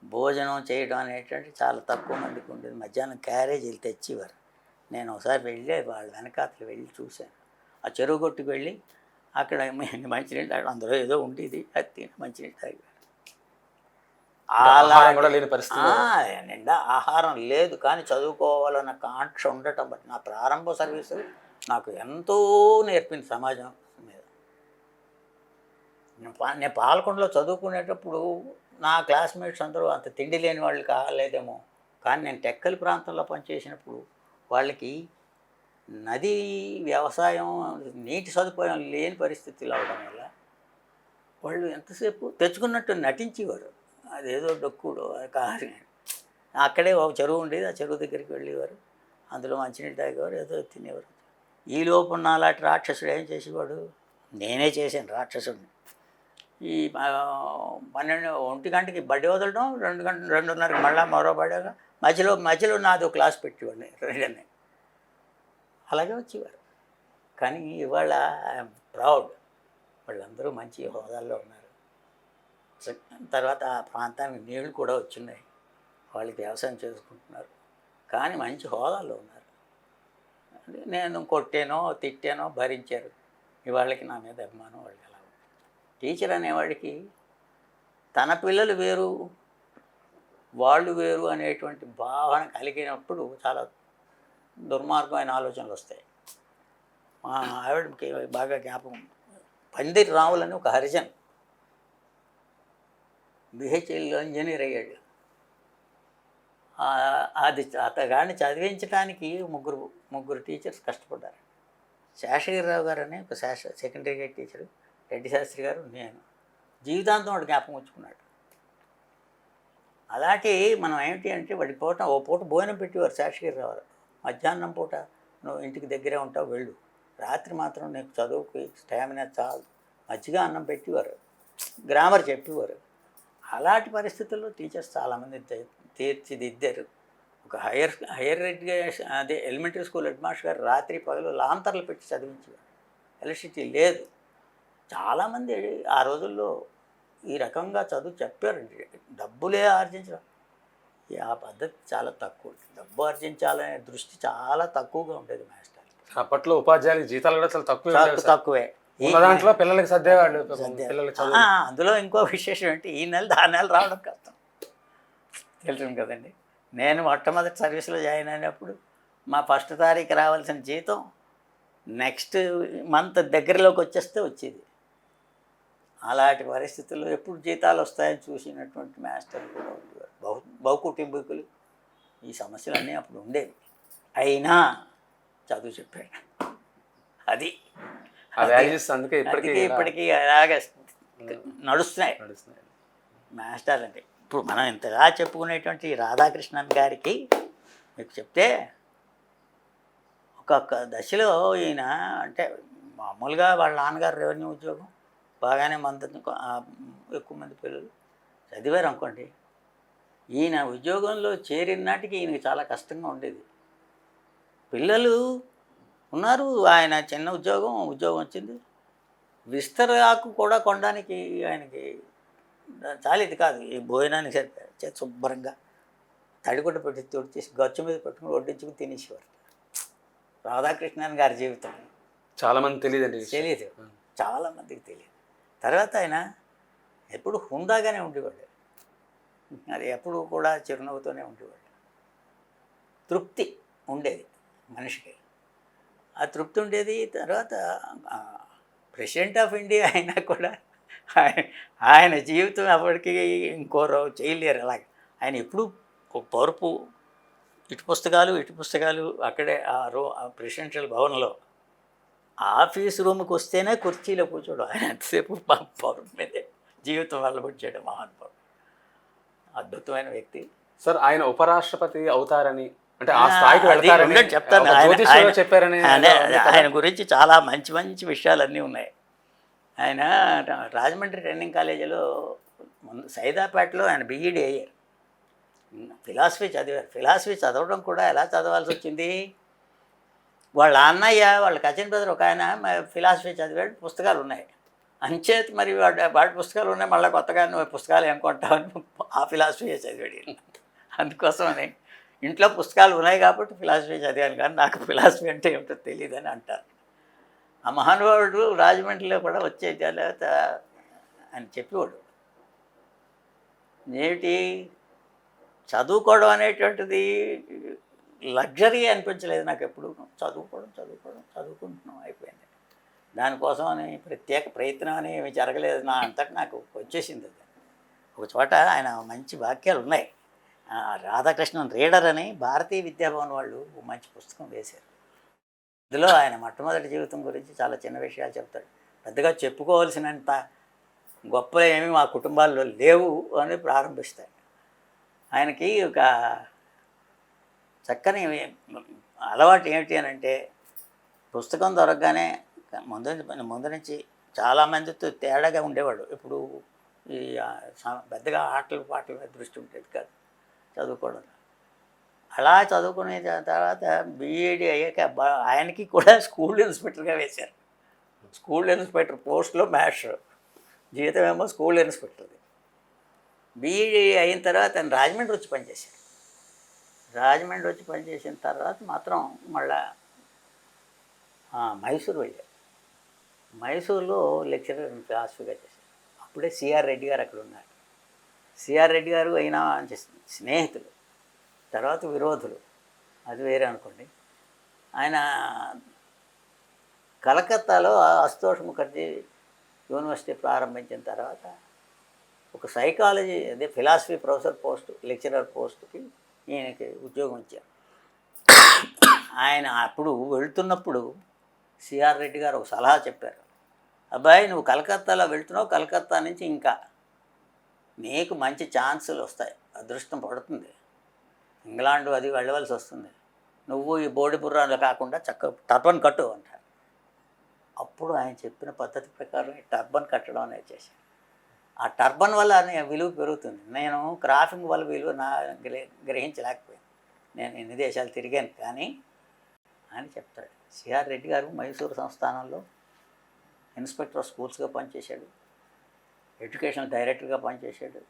భోజనం చేయడం అనేటువంటి చాలా తక్కువ మందికి ఉండేది. మధ్యాహ్నం క్యారేజీలు తెచ్చేవారు. నేను ఒకసారి వెళ్ళి వాళ్ళ వెనకాతలు వెళ్ళి చూశాను. ఆ చెరువు గొట్టుకు వెళ్ళి అక్కడ మంచినీళ్ళు తాగడం, అందులో ఏదో ఉండేది, అది తిని మంచినీళ్ళు తాగేవారు. అలా ఆహారం కూడా లేని పరిస్థితి. నిండా ఆహారం లేదు, కానీ చదువుకోవాలన్న కాంక్ష ఉండటం బట్టి నా ప్రారంభ సర్వీసు నాకు ఎంతో నేర్పింది సమాజం మీద. నేను పాలకొండలో చదువుకునేటప్పుడు నా క్లాస్మేట్స్ అందరూ అంత తిండి లేని వాళ్ళు కాలేదేమో, కానీ నేను టెక్కలి ప్రాంతంలో పనిచేసినప్పుడు వాళ్ళకి నది వ్యవసాయం నీటి సదుపాయం లేని పరిస్థితులు అవడం వల్ల వాళ్ళు ఎంతసేపు తెచ్చుకున్నట్టు నటించేవారు. అదేదో డొక్కుడు కాదు. అక్కడే ఒక చెరువు ఉండేది, ఆ చెరువు దగ్గరికి వెళ్ళేవారు, అందులో మంచినీళ్ళు తాగేవారు, ఏదో తినేవారు. ఈ లోపు నాలాంటి రాక్షసుడు ఏం చేసేవాడు, నేనే చేశాను రాక్షసుడిని. ఈ 1 గంటకి బడి వదలడం, 2:30కి మళ్ళీ మరో బడిగా మధ్యలో నాదో క్లాస్ పెట్టేవాడిని 2 అలాగే వచ్చేవారు. కానీ ఇవాళ ఐఎమ్ ప్రౌడ్, వాళ్ళందరూ మంచి హోదాల్లో ఉన్నారు. తర్వాత ఆ ప్రాంతానికి నీళ్లు కూడా వచ్చినాయి, వాళ్ళకి వ్యవసాయం చేసుకుంటున్నారు, కానీ మంచి హోదాల్లో ఉన్నారు. నేను కొట్టానో తిట్టానో భరించారు. ఇవాళకి నా మీద అభిమానం వాళ్ళకి ఎలా ఉంది. టీచర్ అనేవాడికి తన పిల్లలు వేరు వాళ్ళు వేరు అనేటువంటి భావన కలిగినప్పుడు చాలా దుర్మార్గమైన ఆలోచనలు వస్తాయి. మా ఆవిడకి బాగా జ్ఞాపకం, పందిరి రావులని ఒక హరిజన్ బిహెచ్ఎల్లో ఇంజనీర్ అయ్యాడు. అది అతగాడిని చదివించడానికి ముగ్గురు టీచర్స్ కష్టపడ్డారు. శేషగిరిరావు గారు అని ఒక secondary grade teacher, Reddy Sastri గారు, నేను. జీవితాంతం వాడు జ్ఞాపకం ఉంచుకున్నాడు. అలాంటి మనం ఏమిటి అంటే వాడి ఓ పూట భోజనం పెట్టేవారు శేషగిరిరావు గారు. మధ్యాహ్నం పూట నువ్వు ఇంటికి దగ్గరే ఉంటావు వెళ్ళు, రాత్రి మాత్రం నీకు చదువుకి స్టామినా చాలు, మజ్జిగ అన్నం పెట్టేవారు, గ్రామర్ చెప్పేవారు. అలాంటి పరిస్థితుల్లో టీచర్స్ చాలామంది తీర్చిదిద్దారు. ఒక హైయర్ ఎడ్యుకేషన్ అదే ఎలిమెంటరీ స్కూల్ హెడ్ మాస్టర్ గారు రాత్రి పగలు లాంతర్లు పెట్టి చదివించేవారు. ఎలక్ట్రిసిటీ లేదు. చాలామంది ఆ రోజుల్లో ఈ రకంగా చదువు చెప్పారండి. డబ్బులే ఆర్జించడం, ఆ పద్ధతి చాలా తక్కువ. డబ్బు ఆర్జించాలనే దృష్టి చాలా తక్కువగా ఉండేది మాస్టర్. అప్పట్లో ఉపాధ్యాయుల జీతాలు కూడా చాలా తక్కువే. దాంట్లో పిల్లలకి సర్దేవాళ్ళు. అందులో ఇంకో విశేషం ఏంటి, ఈ నెల ఆ నెల రావడం కష్టం, తెలుసు కదండి. నేను మొట్టమొదటి సర్వీస్లో జాయిన్ అయినప్పుడు మా ఫస్ట్ తారీఖు రావాల్సిన జీతం నెక్స్ట్ మంత్ దగ్గరలోకి వచ్చేది. అలాంటి పరిస్థితుల్లో ఎప్పుడు జీతాలు వస్తాయని చూసినటువంటి మాస్టర్లు కూడా ఉండేవారు. బహుకుటుంబీకులు. ఈ సమస్యలన్నీ అప్పుడు ఉండేవి. అయినా చదువు చెప్పాడు. అది ఇప్పటికీ అలాగే నడుస్తున్నాయి మాస్టర్ అంటే. ఇప్పుడు మనం ఇంతగా చెప్పుకునేటువంటి రాధాకృష్ణన్ గారికి మీకు చెప్తే ఒక్కొక్క దశలో ఈయన అంటే మామూలుగా వాళ్ళ నాన్నగారు రెవెన్యూ ఉద్యోగం, బాగానే ఎక్కువ మంది పిల్లలు చదివారు అనుకోండి. ఈయన ఉద్యోగంలో చేరిన నాటికి ఈయనకి చాలా కష్టంగా ఉండేది. పిల్లలు ఉన్నారు, ఆయన చిన్న ఉద్యోగం వచ్చింది. విస్తరాకు కూడా కొనడానికి ఆయనకి చాలేది కాదు. ఈ భోజనానికి సరిపోయి శుభ్రంగా తడిగుడ్డ పెట్టి తుడిచేసి గచ్చు మీద పెట్టుకుని వడ్డించుకుని తినేసేవారు. రాధాకృష్ణన్ గారి జీవితం చాలామంది తెలియదు, చాలామందికి తెలియదు. తర్వాత ఆయన ఎప్పుడు హుందాగానే ఉండేవాడు, అది ఎప్పుడు కూడా చిరునవ్వుతోనే ఉండేవాడు. తృప్తి ఉండేది మనిషికి, ఆ తృప్తి ఉండేది. తర్వాత ప్రెసిడెంట్ ఆఫ్ ఇండియా అయినా కూడా ఆయన జీవితం అప్పటికి ఇంకోరో చేయలేరు. అలాగే ఆయన ఎప్పుడు పరుపు ఇటు పుస్తకాలు అక్కడే ఆ ప్రెసిడెన్షియల్ భవన్లో ఆఫీస్ రూమ్కి వస్తేనే కుర్చీలో కూర్చోడు. ఆయన ఎంతసేపు పరుపు మీదే జీవితం వెళ్ళబొచ్చాడు చేయడం. మహానుభావుడు, అద్భుతమైన వ్యక్తి. సార్, ఆయన ఉపరాష్ట్రపతి అవుతారని అంటే ఆ స్థాయికి అది వెళ్తారని ఉండండి చెప్తాను. ఒక జ్యోతిష్యుడు చెప్పారని ఆయన గురించి చాలా మంచి మంచి విషయాలన్నీ ఉన్నాయి. ఆయన రాజమండ్రి ట్రైనింగ్ కాలేజీలో ముందు సైదాపేటలో ఆయన బీఈడీ అయ్యారు. ఫిలాసఫీ చదివారు. ఫిలాసఫీ చదవడం కూడా ఎలా చదవాల్సి వచ్చింది, వాళ్ళ అన్నయ్య వాళ్ళ కజిన్ బ్రదర్ ఒక ఆయన ఫిలాసఫీ చదివాడు, పుస్తకాలు ఉన్నాయి. అంచేత మరి వాడి పుస్తకాలు ఉన్నాయి, మళ్ళీ కొత్తగా నువ్వు పుస్తకాలు ఏం కొంటావని ఆ ఫిలాసఫీ చదివాడు. అందుకోసమని ఇంట్లో పుస్తకాలు ఉన్నాయి కాబట్టి ఫిలాసఫీ చదివాను, కానీ నాకు ఫిలాసఫీ అంటే ఏమిటో తెలియదని అంటారు. ఆ మహానుభావుడు రాజమండ్రిలో కూడా వచ్చే తర్వాత ఆయన చెప్పేవాడు, ఏమిటి చదువుకోవడం అనేటువంటిది లగ్జరీ అనిపించలేదు నాకు ఎప్పుడు. చదువుకుంటున్నాం అయిపోయింది. దానికోసం అని ప్రత్యేక ప్రయత్నం అని ఏమి జరగలేదు, నా అంతటి నాకు వచ్చేసింది అది. ఒక చోట ఆయన మంచి వాక్యాలు ఉన్నాయి. రాధాకృష్ణన్ రీడర్ అని భారతీయ విద్యాభవన్ వాళ్ళు మంచి పుస్తకం వేశారు. ఇందులో ఆయన మొట్టమొదటి జీవితం గురించి చాలా చిన్న విషయాలు చెప్తాడు. పెద్దగా చెప్పుకోవాల్సినంత గొప్ప ఏమీ మా కుటుంబాల్లో లేవు అని ప్రారంభిస్తాడు. ఆయనకి ఒక చక్కని అలవాటు ఏమిటి అని అంటే, పుస్తకం దొరకగానే ముందు నుంచి చాలామందితో తేడాగా ఉండేవాడు. ఇప్పుడు ఈ పెద్దగా ఆటలు పాటల మీద దృష్టి ఉండేది కాదు, చదువుకోవడం. అలా చదువుకునే తర్వాత బీఈడీ అయ్యాక ఆయనకి కూడా స్కూల్ ఇన్స్పెక్టర్గా వేశారు. స్కూల్ ఇన్స్పెక్టర్ పోస్ట్లో మాస్టర్, జీతం ఏమో స్కూల్ ఇన్స్పెక్టర్ది. బీఈడీ అయిన తర్వాత ఆయన రాజమండ్రి వచ్చి పనిచేశారు. రాజమండ్రి వచ్చి పనిచేసిన తర్వాత మాత్రం మళ్ళా మైసూరు వెళ్ళారు. మైసూరులో లెక్చరర్ ఫిలాసఫీగా చేశారు. అప్పుడే సిఆర్ రెడ్డి గారు అక్కడ ఉన్నారు. సిఆర్ రెడ్డి గారు అయినా స్నేహితులు, తర్వాత విరోధులు, అది వేరే అనుకోండి. ఆయన కలకత్తాలో అశుతోష్ ముఖర్జీ యూనివర్సిటీ ప్రారంభించిన తర్వాత ఒక సైకాలజీ అదే ఫిలాసఫీ ప్రొఫెసర్ పోస్ట్, లెక్చరర్ పోస్ట్కి ఈయనకి ఉద్యోగం ఇచ్చారు. ఆయన అప్పుడు వెళ్తున్నప్పుడు సిఆర్ రెడ్డి గారు ఒక సలహా చెప్పారు, అబ్బాయి నువ్వు కలకత్తాలో వెళ్తున్నావు, కలకత్తా నుంచి ఇంకా నీకు మంచి ఛాన్సులు వస్తాయి, అదృష్టం పడుతుంది, ఇంగ్లాండ్ అది వెళ్ళవలసి వస్తుంది, నువ్వు ఈ బోడి బుర్రాలు కాకుండా చక్కగా టర్బన్ కట్టు అంటారు. అప్పుడు ఆయన చెప్పిన పద్ధతి ప్రకారం ఈ టర్బన్ కట్టడం అనేది చేశాను. ఆ టర్బన్ వల్ల విలువ పెరుగుతుంది. నేను క్రాఫింగ్ వల్ల విలువ గ్రహించలేకపోయాను. నేను ఎన్ని దేశాలు తిరిగాను కానీ అని చెప్తాడు. సిఆర్ రెడ్డి గారు మైసూరు సంస్థానంలో ఇన్స్పెక్టర్ ఆఫ్ స్కూల్స్గా పనిచేశాడు, ఎడ్యుకేషనల్ డైరెక్టర్గా పనిచేశాడు,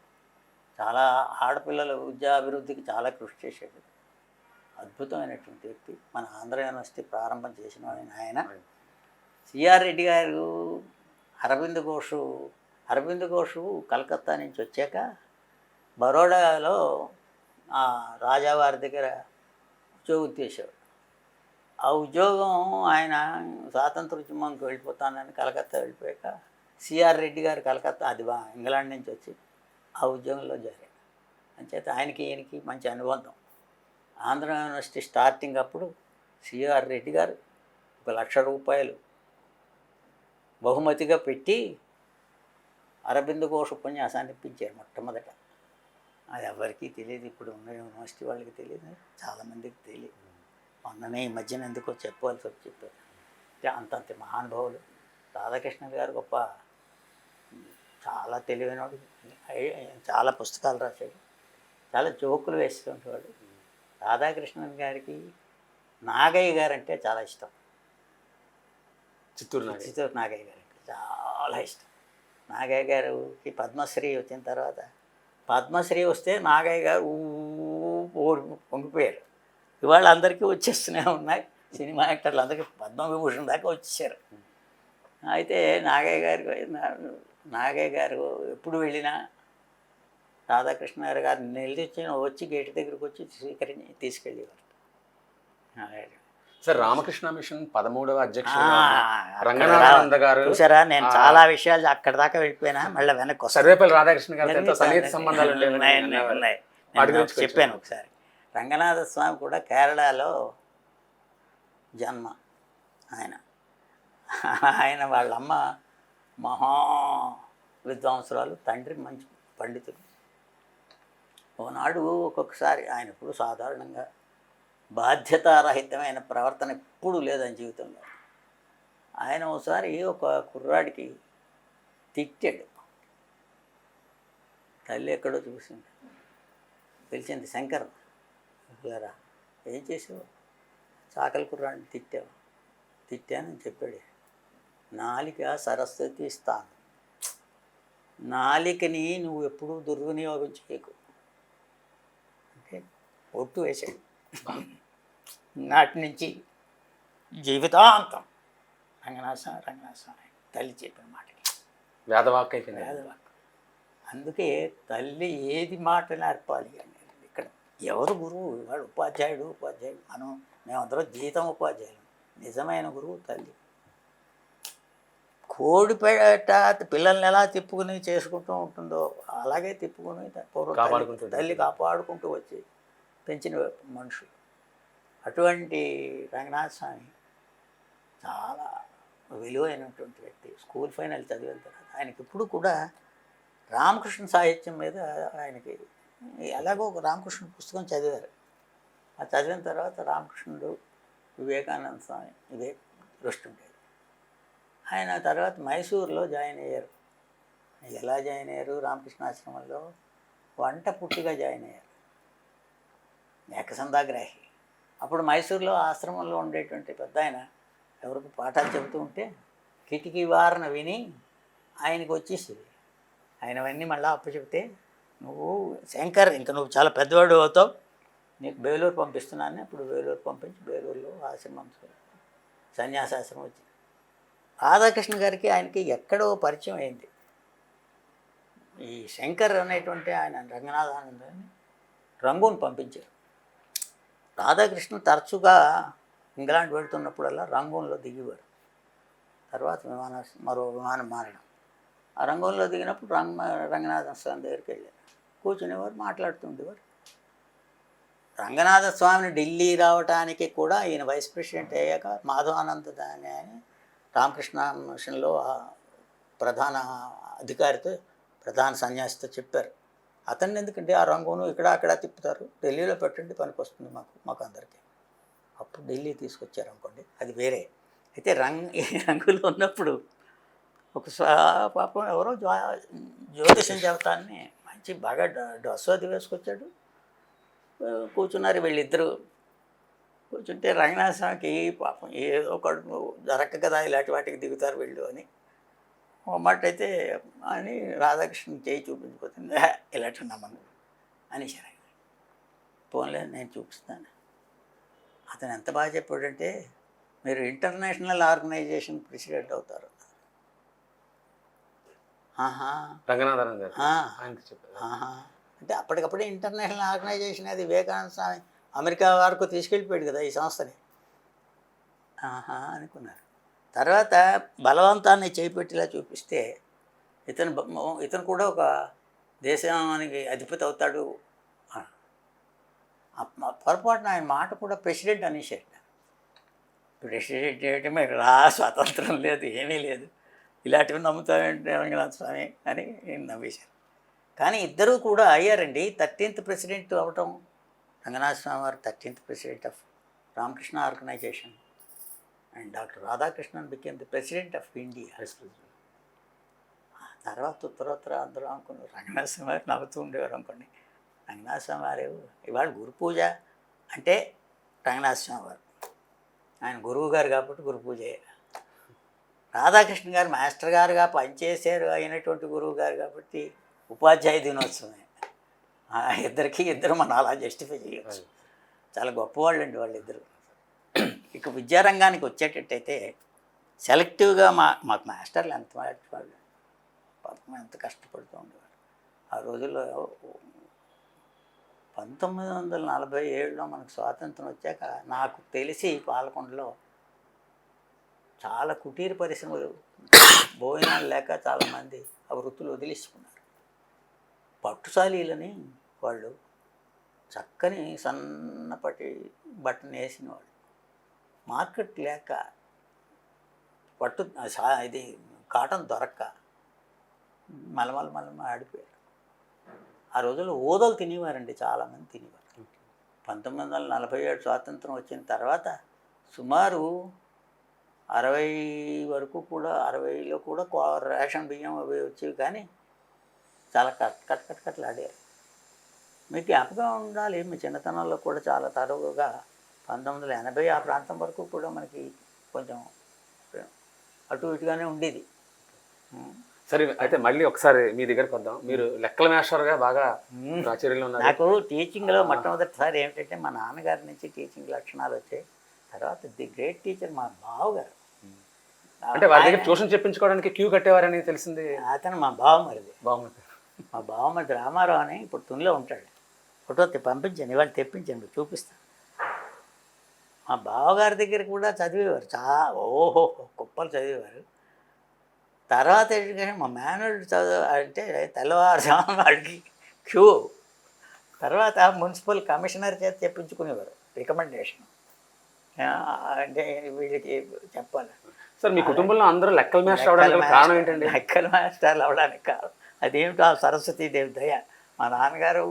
చాలా ఆడపిల్లల విద్యాభివృద్ధికి చాలా కృషి చేశాడు. అద్భుతమైనటువంటి వ్యక్తి. మన ఆంధ్ర యూనివర్సిటీ ప్రారంభం చేసిన ఆయన. సిఆర్ రెడ్డి గారు అరవింద్ ఘోష్ కలకత్తా నుంచి వచ్చాక బరోడాలో రాజావారి దగ్గర ఉద్యోగం చేశాడు. ఆ ఉద్యోగం ఆయన స్వాతంత్రోద్యమంకి వెళ్ళిపోతానని కలకత్తా వెళ్ళిపోయాక సిఆర్ రెడ్డి గారు కలకత్తా అది ఇంగ్లాండ్ నుంచి వచ్చి ఆ ఉద్యోగంలో చేరారు. అంచేత ఈయనకి మంచి అనుబంధం. ఆంధ్ర యూనివర్సిటీ స్టార్టింగ్ అప్పుడు సిఆర్ రెడ్డి గారు 1,00,000 రూపాయలు బహుమతిగా పెట్టి అరవింద్ ఘోష్ ఉపన్యాసాన్ని ఇప్పించారు మొట్టమొదట. అది ఎవరికీ తెలియదు, ఇప్పుడు ఉన్న యూనివర్సిటీ వాళ్ళకి తెలియదు, చాలామందికి తెలియదు. మొన్ననే ఈ మధ్యన ఎందుకో చెప్పాల్సి వచ్చి చెప్పారు. అంతంత మహానుభావులు. రాధాకృష్ణ గారు గొప్ప, చాలా తెలివైనవాడు, చాలా పుస్తకాలు రాశాడు, చాలా జోకులు వేస్తుంటేవాడు. రాధాకృష్ణన్ గారికి నాగయ్య గారు అంటే చాలా ఇష్టం. చిత్తూరు నాగయ్య గారు అంటే చాలా ఇష్టం. నాగయ్య గారికి పద్మశ్రీ వచ్చిన తర్వాత, పద్మశ్రీ వస్తే నాగయ్య గారు పొంగిపోయారు. ఇవాళ అందరికీ వచ్చేస్తూనే ఉన్నాయి, సినిమా యాక్టర్లు అందరికీ పద్మవిభూషణ్ దాకా వచ్చేసారు. అయితే నాగయ్య గారు ఎప్పుడు వెళ్ళినా రాధాకృష్ణ గారు వచ్చి గేటు దగ్గరకు వచ్చి తీసుకెళ్ళేవారు. సార్ రామకృష్ణ మిషన్ 13వ అధ్యక్షుడు రంగనాథానంద గారు చూసారా, నేను చాలా విషయాలు అక్కడ దాకా వెళ్ళిపోయినా మళ్ళీ వెనక్కి సర్వేపల్లి రాధాకృష్ణ గారితో సన్నిహిత సంబంధాలు చెప్పాను ఒకసారి. రంగనాథ స్వామి కూడా కేరళలో జన్మ. ఆయన వాళ్ళమ్మ మహా విద్వాంసురాలు, తండ్రి మంచి పండితుడు. ఓనాడు ఒక్కొక్కసారి ఆయన ఇప్పుడు సాధారణంగా బాధ్యతారహితమైన ప్రవర్తన ఎప్పుడూ లేదని జీవితంలో. ఆయన ఒకసారి ఒక కుర్రాడికి తిట్టాడు. తల్లి ఎక్కడో చూసింది, పిలిచింది, శంకర్ ఇలా ఏం చేసావు, చాకలి కుర్రాడిని తిట్టావు. తిట్టానని చెప్పాడు. నాలిక సరస్వతి స్థానం, నాలికని నువ్వు ఎప్పుడూ దుర్వినియోగం చేయకు అంటే ఒట్టు వేసాడు. నాటి నుంచి జీవితాంతం రంగనాథస్వామి తల్లి చెప్పిన మాటకి వేదవాక్ అయిపోయింది. వేదవాక్కు. అందుకే తల్లి ఏది మాట నేర్పాలి అనేది ఇక్కడ ఎవరు గురువు? వాడు ఉపాధ్యాయుడు. మేమందరం జీతం ఉపాధ్యాయులు. నిజమైన గురువు తల్లి. కోడిపేట పిల్లల్ని ఎలా తిప్పుకుని చేసుకుంటూ ఉంటుందో అలాగే తిప్పుకుని తల్లి కాపాడుకుంటూ వచ్చి పెంచిన మనుషులు. అటువంటి రంగనాథ స్వామి చాలా విలువైనటువంటి వ్యక్తి. స్కూల్ ఫైనల్ చదివిన తర్వాత ఆయనకి ఇప్పుడు కూడా రామకృష్ణ సాహిత్యం మీద ఆయనకి ఎలాగో ఒక రామకృష్ణ పుస్తకం చదివారు. ఆ చదివిన తర్వాత రామకృష్ణుడు, వివేకానంద స్వామి ఇదే దృష్టి ఉండేది. ఆయన తర్వాత మైసూరులో జాయిన్ అయ్యారు. ఎలా జాయిన్ అయ్యారు? రామకృష్ణ ఆశ్రమంలో వంట పుట్టిగా జాయిన్ అయ్యారు, ఏకసంధాగ్రాహి. అప్పుడు మైసూరులో ఆశ్రమంలో ఉండేటువంటి పెద్ద ఆయన ఎవరికి పాఠాలు చెబుతూ ఉంటే కిటికీ వారన విని ఆయనకు వచ్చేసేది. ఆయనవన్నీ మళ్ళీ అప్పు చెబితే, నువ్వు శంకర్ ఇంకా నువ్వు చాలా పెద్దవాడు అవుతావు, నీకు బేలూరు పంపిస్తున్నాను. అప్పుడు బేలూరు పంపించి బేలూరులో ఆశ్రమం సన్యాసాశ్రమం వచ్చింది. రాధాకృష్ణ గారికి ఆయనకి ఎక్కడో పరిచయం అయింది. ఈ శంకర్ అనేటువంటి ఆయన రంగనాథానందని రంగూన్ పంపించారు. రాధాకృష్ణ తరచుగా ఇంగ్లాండ్ వెళ్తున్నప్పుడల్లా రంగూన్లో దిగేవారు. తర్వాత మరో విమానం మారడం. ఆ రంగంలో దిగినప్పుడు రంగనాథ స్వామి దగ్గరికి వెళ్ళారు. కూర్చునేవారు, మాట్లాడుతుండేవారు. రంగనాథ స్వామిని ఢిల్లీ రావడానికి కూడా ఈయన వైస్ ప్రెసిడెంట్ అయ్యాక మాధవానంద దాని అని రామకృష్ణ మిషన్లో ప్రధాన అధికారితో, ప్రధాన సన్యాసితో చెప్పారు, అతన్ని ఎందుకంటే ఆ రంగును ఇక్కడ అక్కడ తిప్పుతారు, ఢిల్లీలో పెట్టండి, పనికి వస్తుంది మాకు అందరికీ. అప్పుడు ఢిల్లీ తీసుకొచ్చారు అనుకోండి, అది వేరే. అయితే రంగులో ఉన్నప్పుడు ఒక పాపం ఎవరో జ్యోతిషం చెబుతాన్ని మంచి బాగా డ్రెస్ అది వేసుకొచ్చాడు. కూర్చున్నారు వీళ్ళిద్దరూ. కూర్చుంటే రంగనాథ స్వామికి పాపం ఏదో కడుపు జరక్క కదా ఇలాంటి వాటికి దిగుతారు వీళ్ళు అని మాట అయితే అని రాధాకృష్ణ చేయి చూపించిపోతుంది. ఇలాంటి నమ్మను అనేసారు. పోన్లే నేను చూపిస్తాను. అతను ఎంత బాగా చెప్పాడంటే, మీరు ఇంటర్నేషనల్ ఆర్గనైజేషన్ ప్రెసిడెంట్ అవుతారు. రంగనాథన్ గారు అంటే అప్పటికప్పుడే ఇంటర్నేషనల్ ఆర్గనైజేషన్ అది వివేకానంద స్వామి అమెరికా వరకు తీసుకెళ్ళిపోయాడు కదా ఈ సంస్థని. అనుకున్నారు. తర్వాత బలవంతాన్ని చేపెట్టేలా చూపిస్తే ఇతను కూడా ఒక దేశానికి అధిపతి అవుతాడు. పొరపాటున ఆయన మాట కూడా ప్రెసిడెంట్ అనేసాడు. ప్రెసిడెంట్ చేయటమే స్వాతంత్రం లేదు, ఏమీ లేదు, ఇలాంటివి నమ్ముతామంటే రంగనాథ స్వామి అని నవ్వేశారు. కానీ ఇద్దరూ కూడా అయ్యారండి. 13th ప్రెసిడెంట్ అవటం రంగనాథ స్వామి వారు 13th president of Ramakrishna organisation and doctor Radhakrishnan became the president of India. తర్వాత ఉత్తరోత్తర అందరూ అనుకున్నారు రంగనాథ స్వామి వారు నవ్వుతూ ఉండేవారు అనుకోండి. రంగనాథ స్వామి వారు ఇవాళ గురు పూజ అంటే రంగనాథ స్వామి వారు ఆయన గురువు గారు కాబట్టి గురు పూజ. రాధాకృష్ణ గారు మాస్టర్ గారుగా పనిచేశారు అయినటువంటి గురువు గారు కాబట్టి ఉపాధ్యాయ దినోత్సవమే. ఇద్దరు మనం అలా జస్టిఫై చేయవచ్చు. చాలా గొప్పవాళ్ళు అండి వాళ్ళిద్దరు. ఇక విద్యారంగానికి వచ్చేటట్టయితే సెలెక్టివ్గా మాకు మాస్టర్లు ఎంత వాళ్ళు పాపం ఎంత కష్టపడుతూ ఉండేవారు. ఆ రోజుల్లో 1947లో మనకు స్వాతంత్రం వచ్చాక నాకు తెలిసి పాలకొండలో చాలా కుటీర పరిశ్రమలు, భోజనాలు లేక చాలామంది ఆ వృత్తులు వదిలేసుకున్నారు. పట్టుసాలీలని వాళ్ళు చక్కని సన్నపటి బట్టను వేసిన వాళ్ళు, మార్కెట్ లేక పట్టు ఇది కాటన్ దొరక్క మలమల ఆడిపోయారు. ఆ రోజుల్లో ఊదలు తినేవారండి, చాలామంది తినేవారు. 1947 స్వాతంత్రం వచ్చిన తర్వాత సుమారు 60 వరకు కూడా 60లో కూడా రేషన్ బియ్యం అవి వచ్చేవి, కానీ చాలా కట్లాడారు. మీకు జ్ఞాపకం ఉండాలి, మీ చిన్నతనంలో కూడా చాలా తరువుగా 1980 ఆ ప్రాంతం వరకు కూడా మనకి కొంచెం అటు ఇటుగానే ఉండేది. సరే, అయితే మళ్ళీ ఒకసారి మీ దగ్గరకు వద్దాం. మీరు లెక్కల మాస్టర్గా బాగా ప్రాచుర్యంలో ఉన్నారు. నాకు టీచింగ్లో మొట్టమొదటిసారి ఏమిటంటే మా నాన్నగారి నుంచి టీచింగ్ లక్షణాలు వచ్చాయి. తర్వాత ది గ్రేట్ టీచర్ మా బావగారు. అంటే వారి దగ్గర ట్యూషన్ చెప్పించుకోవడానికి క్యూ కట్టేవారని తెలిసింది. అతను మా బావమరిది. బాగుంది. మా బావమరిది రామారావు అని ఇప్పుడు తునిలో ఉంటాడు. ఫోటో పంపించాను, ఇవాళ తెప్పించాను, చూపిస్తాను. మా బావగారి దగ్గర కూడా చదివేవారు, ఓహో కుప్పలు చదివేవారు. తర్వాత ఎడ్యుకేషన్ మా మేనల్డ్ చదువు అంటే తెల్లవారుజామున వాడికి క్యూ. తర్వాత మున్సిపల్ కమిషనర్ చేత చెప్పించుకునేవారు రికమెండేషన్. అంటే వీళ్ళకి చెప్పాలి. సార్, మీ కుటుంబంలో అందరూ లెక్కల మాస్టర్ అవడానికి కారణం ఏంటండి? లెక్కల మాస్టర్లు అవడానికి కారణం అదేమిటో ఆ సరస్వతీదేవి దయ. మా నాన్నగారు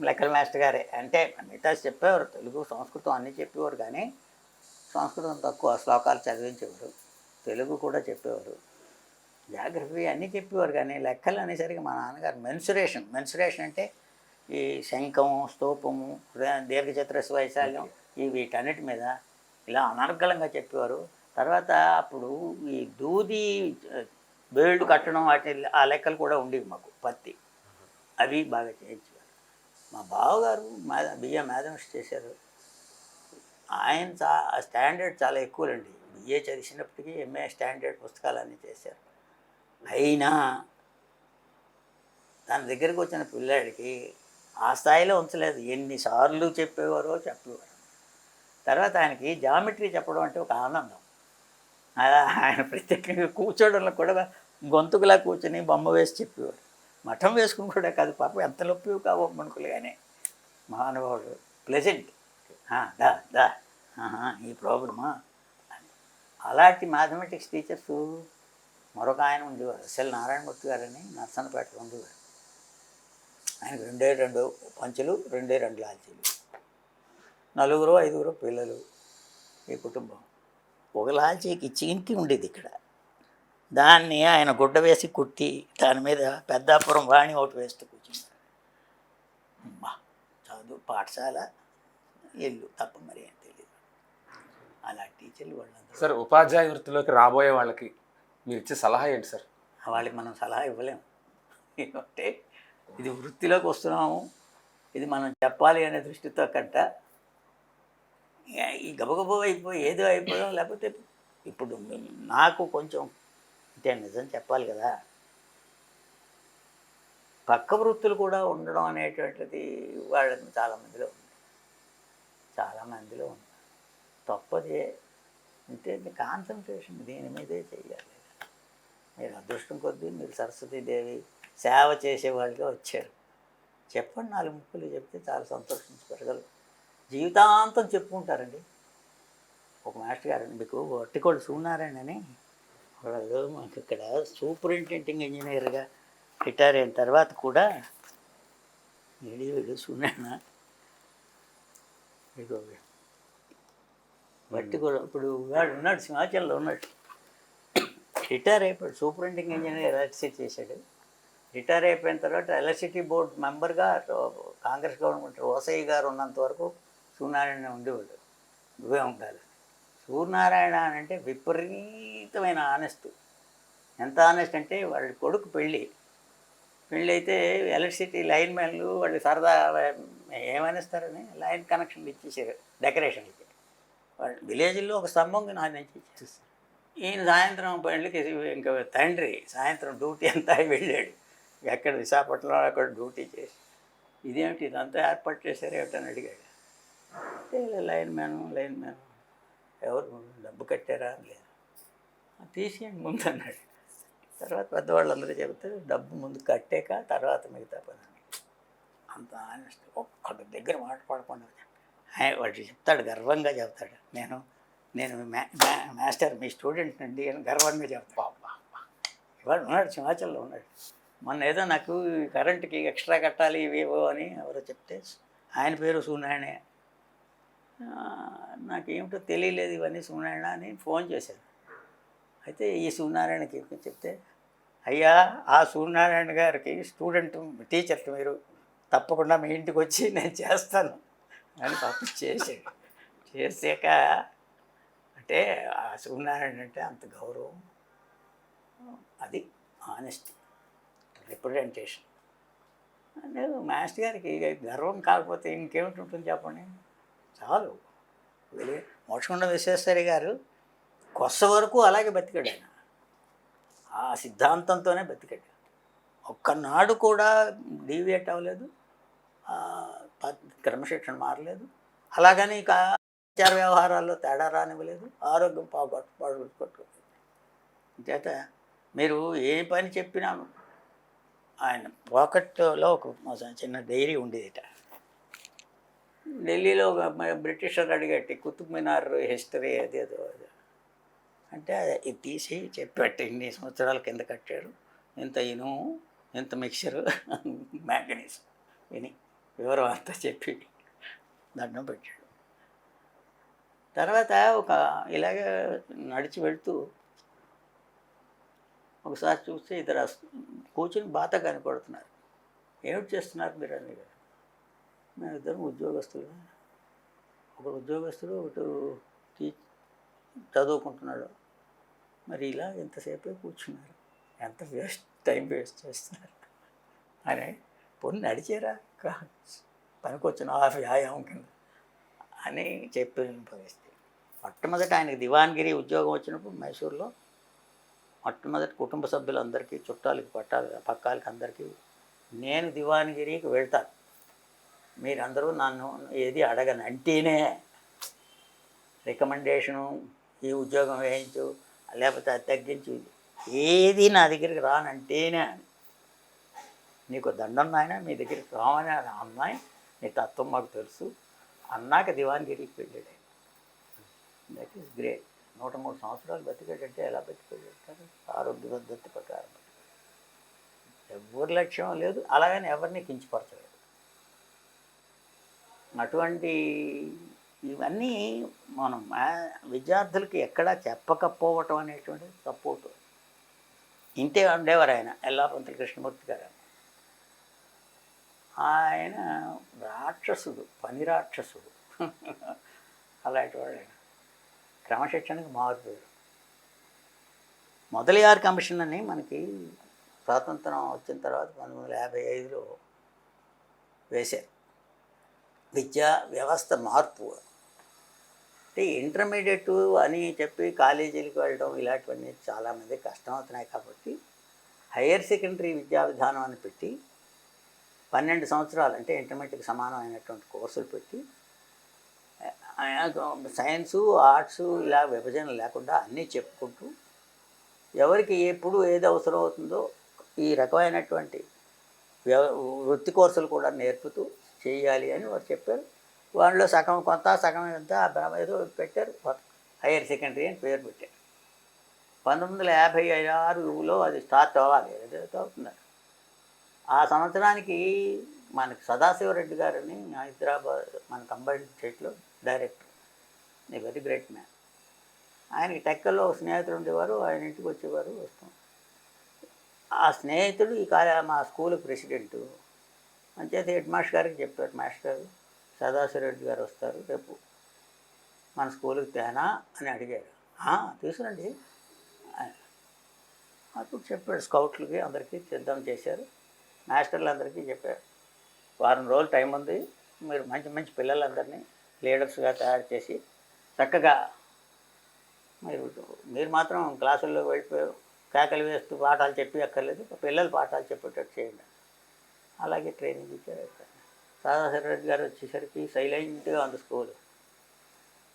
లెక్కల మాస్టర్ గారే. అంటే మిగతా చెప్పేవారు, తెలుగు సంస్కృతం అన్నీ చెప్పేవారు, కానీ సంస్కృతం తక్కువ, శ్లోకాలు చదివించేవారు. తెలుగు కూడా చెప్పేవారు, జాగ్రఫీ అన్నీ చెప్పేవారు. కానీ లెక్కలు అనేసరికి మా నాన్నగారు మెన్సురేషన్ అంటే ఈ శంఖం, స్తూపము, దీర్ఘచతురస్ర వైశాల్యం, వీటన్నిటి మీద ఇలా అనర్గళంగా చెప్పేవారు. తర్వాత అప్పుడు ఈ దూది బేళ్ళు కట్టడం వాటి ఆ లెక్కలు కూడా ఉండేవి మాకు, పత్తి, అవి బాగా చేయించేవారు. మా బావగారు బిఏ మ్యాథమెటిక్స్ చేశారు. ఆయన స్టాండర్డ్ చాలా ఎక్కువలండి. బిఏ చదివినప్పటికీ ఎంఏ స్టాండర్డ్ పుస్తకాలన్నీ చేశారు. అయినా తన దగ్గరికి వచ్చిన పిల్లాడికి ఆ స్థాయిలో ఉంచలేదు. ఎన్నిసార్లు చెప్పేవారో. తర్వాత ఆయనకి జామెట్రీ చెప్పడం అంటే ఒక ఆనందం. అలా ఆయన ప్రత్యేకంగా కూర్చోవడంలో కూడా గొంతుకులా కూర్చొని బొమ్మ వేసి చెప్పేవారు. మఠం వేసుకుని కూడా కాదు, పాపం ఎంత నొప్పి కావో మనుకులు, కానీ మహానుభావుడు, ప్లెజెంట్. దా ఈ ప్రాబ్లమా. అలాంటి మ్యాథమెటిక్స్ టీచర్స్ మరొక ఆయన ఉండేవారు, ఎస్ఎల్ నారాయణమూర్తి గారని, నర్సన్నపేటలో ఉండేవారు. ఆయనకు 2 పంచులు, 2 లాల్చీలు, 4-5 పిల్లలు, ఈ కుటుంబం. ఒక లాల్చీకి చీంకి ఉండేది ఇక్కడ, దాన్ని ఆయన గుడ్డ వేసి కుట్టి దాని మీద పెద్దాపురం వాణి ఒకటి వేస్తూ కూర్చున్నారు. చదువు పాఠశాల ఇల్లు తప్ప మరి ఏం తెలియదు. అలా టీచర్లు వాళ్ళందరూ. సార్, ఉపాధ్యాయ వృత్తిలోకి రాబోయే వాళ్ళకి మీరు ఇచ్చే సలహా ఏంటి సార్? వాళ్ళకి మనం సలహా ఇవ్వలేము. ఎందుకంటే ఇది వృత్తిలోకి వస్తున్నాము, ఇది మనం చెప్పాలి అనే దృష్టితో కంట ఈ గబగబో అయిపోయి ఏదో అయిపోయాం. లేకపోతే ఇప్పుడు నాకు కొంచెం అంటే నిజం చెప్పాలి కదా, పక్క వృత్తులు కూడా ఉండడం అనేటువంటిది వాళ్ళని చాలామందిలో ఉంది. తప్పదే. అంటే కాన్సన్ట్రేషన్ దీని మీదే చెయ్యాలి. మీరు అదృష్టం కొద్దీ మీరు సరస్వతీదేవి సేవ చేసేవాళ్ళుగా వచ్చారు. చెప్పండి, 4 ముక్కలు చెప్తే చాలా సంతోషించగలరు. జీవితాంతం చెప్పుకుంటారండి. ఒక మాస్టర్ గారు, మీకు ఒట్టికోడు సూనారాయణ అని వాళ్ళు మాకు ఇక్కడ సూపరింటెండింగ్ ఇంజనీర్గా రిటైర్ అయిన తర్వాత కూడా వీడు సూనారాయణ బట్టి కూడా ఇప్పుడు వాడు ఉన్నాడు, సింహాచలంలో ఉన్నాడు. రిటైర్ అయిపోయాడు, సూపరింటెండింగ్ ఇంజనీర్ ఎలక్ట్రిసిటీ చేశాడు. రిటైర్ అయిపోయిన తర్వాత ఎలక్ట్రిసిటీ బోర్డు మెంబర్గా కాంగ్రెస్ గవర్నమెంట్ రోసయ్య గారు ఉన్నంత వరకు సూర్యనారాయణ ఉండేవాడు. నువ్వే ఉండాలి. సూర్యనారాయణ అంటే విపరీతమైన ఆనెస్ట్. ఎంత ఆనెస్ట్ అంటే వాళ్ళ కొడుకు పెళ్ళి అయితే ఎలక్ట్రిసిటీ లైన్ మ్యాన్లు వాళ్ళు సరదా ఏమనిస్తారని లైన్ కనెక్షన్లు ఇచ్చేసారు డెకరేషన్లకి. వాళ్ళు విలేజ్లో ఒక స్తంభం ఆయన ఇచ్చేసారు. ఈయన సాయంత్రం పెళ్ళికి ఇంకా తండ్రి సాయంత్రం డ్యూటీ అంతా వెళ్ళాడు. ఎక్కడ విశాఖపట్నంలో అక్కడ డ్యూటీ చేసి ఇదేమిటి ఇదంతా ఏర్పాటు చేశారు ఏమిటని అడిగాడు. అంటే లైన్ మ్యాన్ ఎవరు డబ్బు కట్టారా అని లేదు, తీసేయండి ముందు అన్నాడు. తర్వాత పెద్దవాళ్ళందరూ చెబితే డబ్బు ముందు కట్టాక తర్వాత మిగతా పని. అంత ఆనెస్ట్. ఒక్కడి దగ్గర మాట పడకుండా వాడు చెప్తాడు, గర్వంగా చెప్తాడు, నేను మాస్టర్ మీ స్టూడెంట్ అండి అని గర్వంగా చెప్తాడు. ఇవాడు ఉన్నాడు, సింహాచలంలో ఉన్నాడు. మొన్న ఏదో నాకు కరెంటుకి ఎక్స్ట్రా కట్టాలి ఇవేవో అని ఎవరో చెప్తే ఆయన పేరు సూనాయనే. నాకేమిటో తెలియలేదు ఇవన్నీ సూనాయన అని ఫోన్ చేశాను. అయితే ఈ సూర్యనారాయణకి చెప్తే, అయ్యా ఆ సూర్యనారాయణ గారికి స్టూడెంట్ టీచర్ మీరు, తప్పకుండా మీ ఇంటికి వచ్చి నేను చేస్తాను అని పాపం చేసాడు. చేసాక అంటే ఆ సూర్యనారాయణ అంటే అంత గౌరవం, అది ఆనెస్టీ, రిప్రజెంటేషన్. అంటే మాస్టర్ గారికి గర్వం కాకపోతే ఇంకేమిటి ఉంటుంది చెప్పండి. చాలు. మోక్షగుండ విశ్వేశ్వరయ్య గారు కొత్త వరకు అలాగే బతికాడు ఆయన. ఆ సిద్ధాంతంతోనే బతికాడు. ఒక్కనాడు కూడా డీవియేట్ అవ్వలేదు, క్రమశిక్షణ మారలేదు. అలాగని ఇక ఆచార వ్యవహారాల్లో తేడా రానివ్వలేదు, ఆరోగ్యం పాడుకొట్టుకోలేదు. చేత మీరు ఏ పని చెప్పినా ఆయన పాకెట్లో ఒక చిన్న డైరీ ఉండేదిట. ఢిల్లీలో బ్రిటిషర్ అడిగట్టి కుతుబ్ మినార్ హిస్టరీ అదేదో అంటే ఇది తీసి చెప్పాడు. ఇన్ని సంవత్సరాల కింద కట్టాడు, ఇంత ఇనుము, ఇంత మిక్చరు, మ్యాంగనీస్ విని వివరం అంతా చెప్పి దండం పెట్టాడు. తర్వాత ఒక ఇలాగే నడిచి వెళ్తూ ఒకసారి చూస్తే ఇద్దరు కూర్చుని బాత కనపడుతున్నారు. ఏమిటి చేస్తున్నారు మీరు అని. మేము ఇద్దరం ఉద్యోగస్తులు, ఒకడు ఉద్యోగస్తుడు, ఒకటి చదువుకుంటున్నాడు. మరి ఇలా ఎంతసేపే కూర్చున్నారు, ఎంత టైం వేస్ట్ చేస్తున్నారు అని. పొన్ను నడిచారా పనికొచ్చిన వ్యాయామం కింద అని చెప్పిన పరిస్థితి. మొట్టమొదటి ఆయనకి దివాన్గిరి ఉద్యోగం వచ్చినప్పుడు మైసూర్లో మొట్టమొదటి కుటుంబ సభ్యులందరికీ, చుట్టాలకి, పక్కాలకి అందరికీ నేను దివాన్గిరికి వెళ్తాను, మీరందరూ నన్ను ఏది అడగను అంటేనే రికమెండేషను, ఈ ఉద్యోగం వేయించు లేకపోతే అది తగ్గించు, ఏది నా దగ్గరికి రానంటేనే నీకు దండం నాయన, మీ దగ్గరికి రావని అమ్మాయి, నీ తత్వం మాకు తెలుసు అన్నాక దివాన్గిరికి వెళ్ళాడు. That is great. 103 సంవత్సరాలు బతికాడంటే ఎలా బతికాడు? ఆరోగ్య పద్ధతి ప్రకారం ఎవరి లక్ష్యం లేదు, అలాగని ఎవరిని కించపరచలేదు. అటువంటి ఇవన్నీ మనం విద్యార్థులకి ఎక్కడా చెప్పకపోవటం అనేటువంటిది సపోర్టు. ఇంతే ఉండేవారు ఆయన, ఎల్లాపంతుల కృష్ణమూర్తి గారు. ఆయన రాక్షసుడు, పని రాక్షసుడు. అలాంటి వాడు ఆయన. క్రమశిక్షణకు మారుతాడు. మొదలియార్ కమిషన్ అని మనకి స్వాతంత్రం వచ్చిన తర్వాత 1955లో వేశారు. విద్యా వ్యవస్థ మార్పు అంటే ఇంటర్మీడియట్ అని చెప్పి కాలేజీలకు వెళ్ళడం ఇలాంటివన్నీ చాలామంది కష్టం అవుతున్నాయి. కాబట్టి హయ్యర్ సెకండరీ విద్యా విధానం అని పెట్టి 12 సంవత్సరాలు అంటే ఇంటర్మీడియట్కి సమానమైనటువంటి కోర్సులు పెట్టి సైన్సు, ఆర్ట్సు ఇలా విభజన లేకుండా అన్నీ చెప్పుకుంటూ ఎవరికి ఎప్పుడు ఏది అవసరం అవుతుందో ఈ రకమైనటువంటి వృత్తి కోర్సులు కూడా నేర్పుతూ చేయాలి అని వారు చెప్పారు. వాళ్ళలో సగం కొంత సగం ఎంత ఏదో పెట్టారు, హయ్యర్ సెకండరీ అని పేరు పెట్టారు. 1956లో అది స్టార్ట్ అవ్వాలి, ఏదైతే అవుతున్నారు. ఆ సంవత్సరానికి మనకి సదాశివరెడ్డి గారిని హైదరాబాద్ మన కంబైన్డ్ స్టేట్లో డైరెక్టర్, నీ వెరీ గ్రేట్ మ్యాన్. ఆయనకి టెక్కల్లో ఒక స్నేహితుడు ఉండేవారు, ఆయన ఇంటికి వచ్చేవారు, వస్తాం. ఆ స్నేహితుడు ఈ మా స్కూల్ ప్రెసిడెంటు. అంచేత హెడ్ మాస్టర్ గారికి చెప్పారు, మాస్టర్ గారు సదాశివరెడ్డి గారు వస్తారు రేపు మన స్కూల్కి తేనా అని అడిగారు. తీసుకురండి అప్పుడు చెప్పాడు. స్కౌట్లకి అందరికీ సిద్ధం చేశారు, మాస్టర్లు అందరికీ చెప్పారు, వారం రోజులు టైం ఉంది, మీరు మంచి మంచి పిల్లలందరినీ లీడర్స్గా తయారు చేసి చక్కగా మీరు మాత్రం క్లాసుల్లో వెళ్ళిపోయారు కేకలు వేస్తూ పాఠాలు చెప్పి అక్కర్లేదు, పిల్లలు పాఠాలు చెప్పేటట్టు చేయండి. అలాగే ట్రైనింగ్ ఇచ్చారు. సదాశివరెడ్డి గారు వచ్చేసరికి సైలెంట్గా ఉంది స్కూల్.